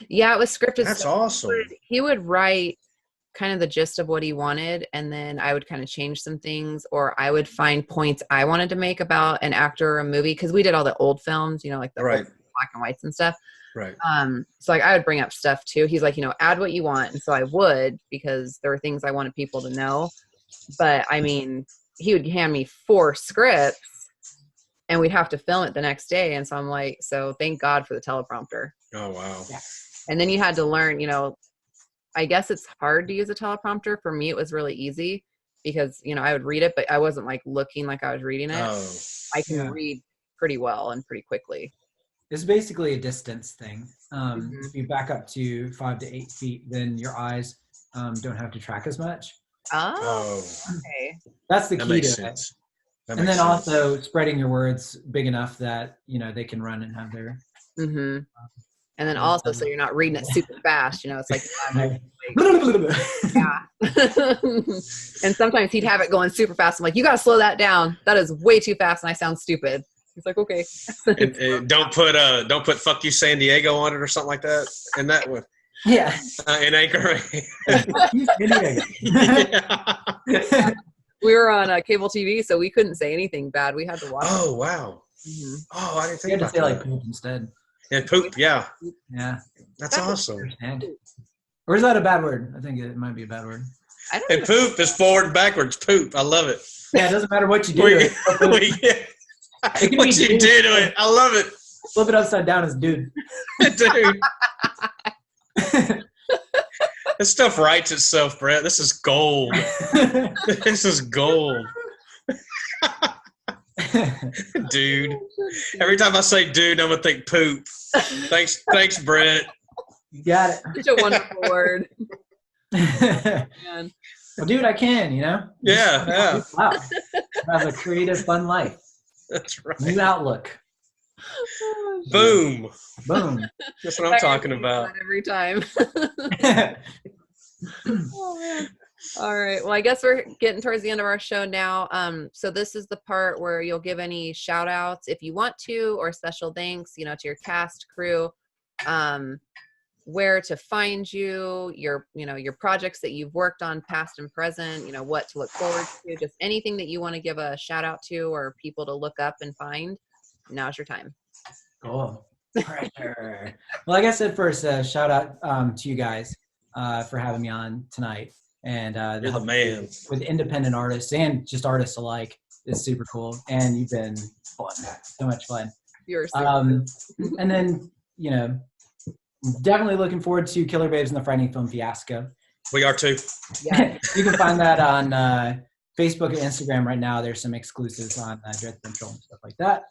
Yeah, it was scripted. That's So awesome. he would write kind of the gist of what he wanted, and then I would kind of change some things, or I would find points I wanted to make about an actor or a movie, because we did all the old films, like the Right. old black and whites and stuff. Right. So like I would bring up stuff too. He's like, add what you want, and so I would, because there were things I wanted people to know. But I mean, he would hand me 4 scripts, and we'd have to film it the next day. And so I'm like, so thank God for the teleprompter. Oh wow. Yeah. And then you had to learn, I guess it's hard to use a teleprompter. For me, it was really easy because, I would read it, but I wasn't like looking like I was reading it. Oh. I can Yeah. read pretty well and pretty quickly. It's basically a distance thing. Mhm. If you back up to 5 to 8 feet, then your eyes don't have to track as much. Oh, Oh. okay. That's the That key makes to it. sense. That And makes then sense. also spreading your words big enough that, they can run and have their... Mm-hmm. And then also, so you're not reading it super fast, it's like, yeah. And sometimes he'd have it going super fast. I'm like, you got to slow that down. That is way too fast, and I sound stupid. He's like, okay. And don't put "fuck you San Diego" on it or something like that. And that one Yeah. in Anchor. Yeah. We were on cable TV, so we couldn't say anything bad. We had to watch Oh wow. it. Mhm. Oh, I didn't You think had to about say like that. poop instead. And poop. Yeah, Yeah. that's awesome. Understand. Or is that a bad word? I think it might be a bad word. I don't And know. poop is forward and backwards. Poop. I love it. Yeah, it doesn't matter what you do. We- It can what be you dude. do to it, I love it, Flip it upside down as dude. dude. This stuff writes itself, Brett. This is gold. This is gold, dude. Every time I say dude, I'm gonna think poop. Thanks, Brett. You got Such a wonderful word. it. Man. Well, dude, I can, Yeah, Just yeah. Wow. Have a creative, fun life. That's right. New outlook. Boom. Boom. That's what I'm talking I about. that every time. Oh, man. All right. Well, I guess we're getting towards the end of our show now. So this is the part where you'll give any shout outs if you want to, or special thanks, to your cast, crew, where to find you, your projects that you've worked on, past and present, what to look forward to, just anything that you want to give a shout out to or people to look up and find. Now's your time. Cool. Pressure. Well, like I said first, shout out to you guys. for having me on tonight. And You're the man. With independent artists and just artists alike is super cool. And you've been fun, so much fun. You're super and then, you know, definitely looking forward to Killer Babes and the Frightening Film Fiasco. We are too. Yeah. You can find that on Facebook and Instagram right now. There's some exclusives on Dread Central and stuff like that.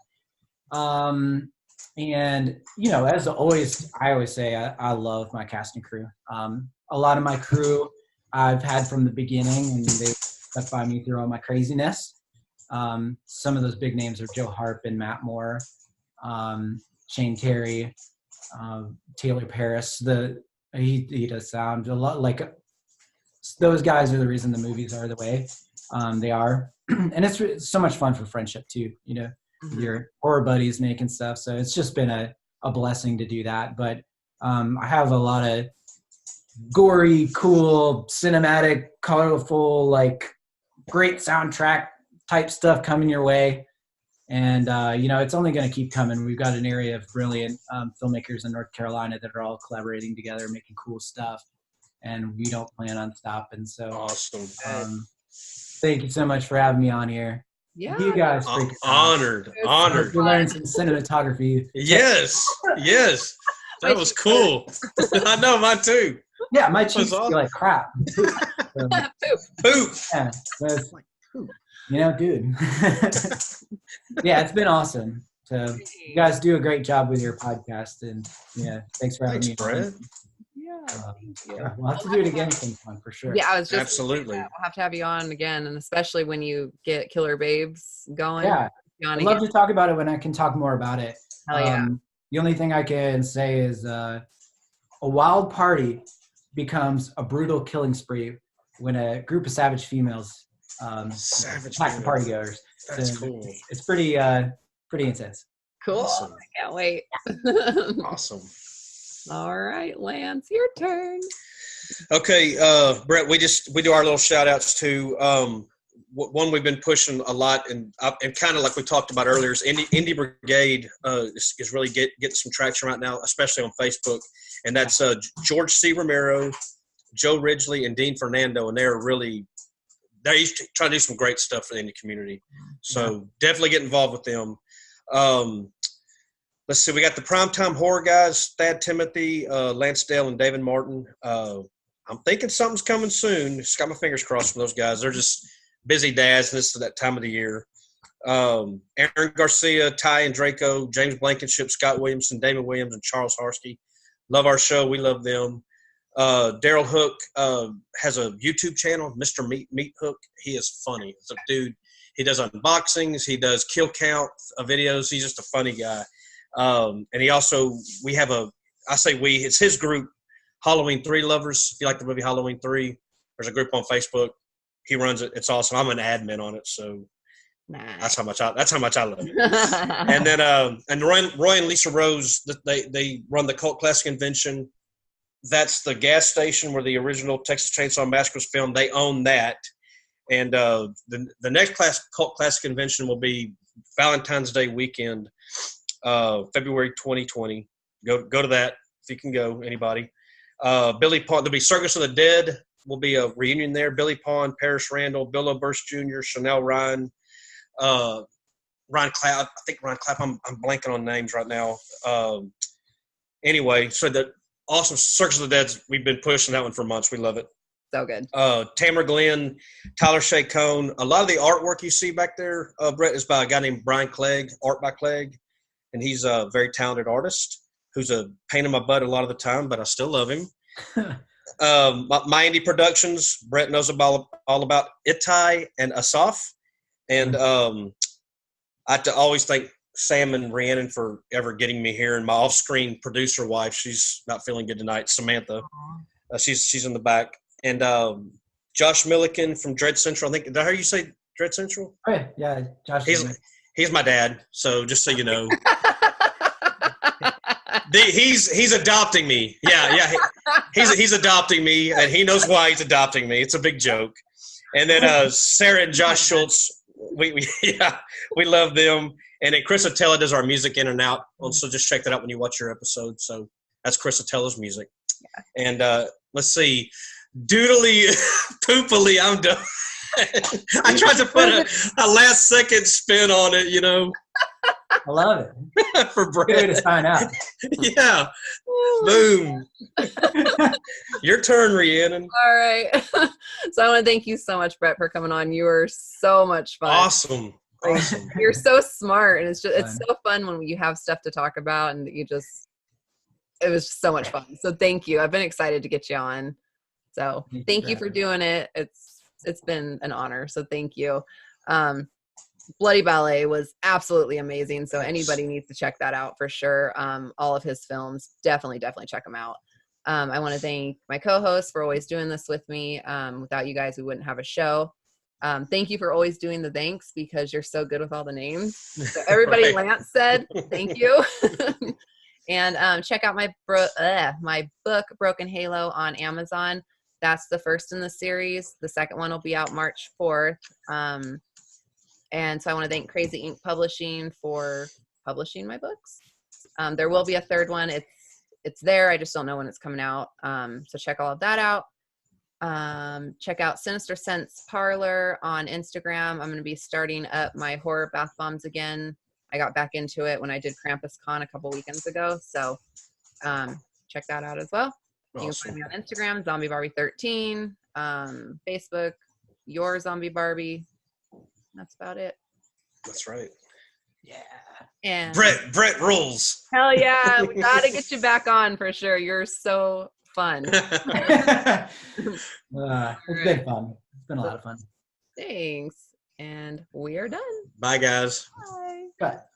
And, you know, as always, I always say I love my casting crew. A lot of my crew I've had from the beginning, and they stuck by me through all my craziness. Some of those big names are Joe Harp and Matt Moore, Shane Terry, Taylor Paris. He does sound a lot like those guys are the reason the movies are the way they are. And it's so much fun for friendship too, you know, your horror buddies making stuff. So it's just been a blessing to do that. But I have a lot of gory, cool, cinematic, colorful, like great soundtrack type stuff coming your way. And, you know, it's only going to keep coming. We've got an area of brilliant filmmakers in North Carolina that are all collaborating together, making cool stuff. And we don't plan on stopping. So awesome. Thank you so much for having me on here. Yeah. You guys honored. We learned some cinematography. Yes. That was cool. I know, mine too. Yeah, my cheeks feel like crap. So, Poop. yeah, so it's like poop. You know, dude. Yeah, it's been awesome. So you guys do a great job with your podcast, and yeah, thanks for having me. Brett. Yeah, We'll have to do it again sometime for sure. Yeah, I was just absolutely. We'll have to have you on again, and especially when you get Killer Babes going. Yeah, I'd love to talk about it when I can talk more about it. Hell yeah. The only thing I can say is a wild party becomes a brutal killing spree when a group of savage females attack the partygoers. That's cool. It's pretty intense. Cool. Awesome. I can't wait. Awesome. All right, Lance, your turn. Okay, Brett, we do our little shout outs to one we've been pushing a lot, and kind of like we talked about earlier, is Indie Brigade is really getting some traction right now, especially on Facebook. And that's George C. Romero, Joe Ridgely, and Dean Fernando, and they're used to try to do some great stuff for the indie community. So definitely get involved with them. Let's see, we got the Primetime Horror guys, Thad Timothy, Lance Dale, and David Martin. I'm thinking something's coming soon. Just got my fingers crossed from those guys. They're just busy dads, and this is that time of the year. Aaron Garcia, Ty and Draco, James Blankenship, Scott Williamson, Damon Williams, and Charles Harsky. Love our show. We love them. Daryl Hook has a YouTube channel, Mr. Meat Hook. He is funny. It's a dude. He does unboxings. He does kill count videos. He's just a funny guy. And he also, it's his group, Halloween 3 Lovers. If you like the movie Halloween 3, there's a group on Facebook. He runs it. It's awesome. I'm an admin on it, so Nice. that's how much I love it. And then and Roy and Lisa Rose, they run the Cult Classic Convention. That's the gas station where the original Texas Chainsaw Massacre was filmed. They own that. And the next Cult Classic Convention will be Valentine's Day weekend, February 2020. Go to that if you can go, anybody. Billy Pond, there'll be Circus of the Dead. Will be a reunion there. Billy Pond, Parrish Randall, Bill O'Burst Jr., Chanel Ryan, Ryan Clapp. I think Ryan Clapp. I'm blanking on names right now. Anyway, so the awesome Circus of the Dead. We've been pushing that one for months. We love it. So good. Tamara Glenn, Tyler Shea Cone. A lot of the artwork you see back there, Brett, is by a guy named Brian Clegg, Art by Clegg. And he's a very talented artist who's a pain in my butt a lot of the time, but I still love him. My indie productions, Brett knows all about Itai and Asaf. And I always thank Sam and Rhiannon for ever getting me here. And my off-screen producer wife, she's not feeling good tonight, Samantha. She's in the back. And Josh Milliken from Dread Central. I think, did I hear you say Dread Central? Oh, yeah, Josh. He's my dad, so just so you know. He's adopting me. Yeah. He's adopting me, and he knows why he's adopting me. It's a big joke. And then Sarah and Josh Schultz, we love them. And then Chris Atella does our music in and out. So just check that out when you watch your episode. So that's Chris Atella's music. Yeah. And let's see, doodly poopily, I'm done. I tried to put a last second spin on it, you know. I love it. For Brett. Good way to sign out. Yeah. Boom. Your turn, Rhiannon. All right. So I want to thank you so much, Brett, for coming on. You were so much fun. Awesome. Like, Awesome. you're so smart, and it's Fun. so fun when you have stuff to talk about, and it was just so much fun. So thank you. I've been excited to get you on. So thank you for doing it. It's been an honor. So thank you. Bloody Ballet was absolutely amazing. So anybody needs to check that out for sure. All of his films, definitely check them out. I want to thank my co-hosts for always doing this with me. Without you guys, we wouldn't have a show. Thank you for always doing the thanks because you're so good with all the names. So everybody Right. Lance said, thank you. And check out my book, Broken Halo, on Amazon. That's the first in the series. The second one will be out March 4th. And so I want to thank Crazy Ink Publishing for publishing my books. There will be a third one. It's there. I just don't know when it's coming out. So check all of that out. Check out Sinister Sense Parlor on Instagram. I'm going to be starting up my horror bath bombs again. I got back into it when I did Krampus Con a couple weekends ago. So check that out as well. You can find me on Instagram, Zombie Barbie 13, Facebook, Your Zombie Barbie. That's about it. That's right. Yeah. And Brett rules. hell yeah, we got to get you back on for sure. You're so fun. It's been fun. It's been a lot of fun. Thanks. And we are done. Bye, guys. Bye. But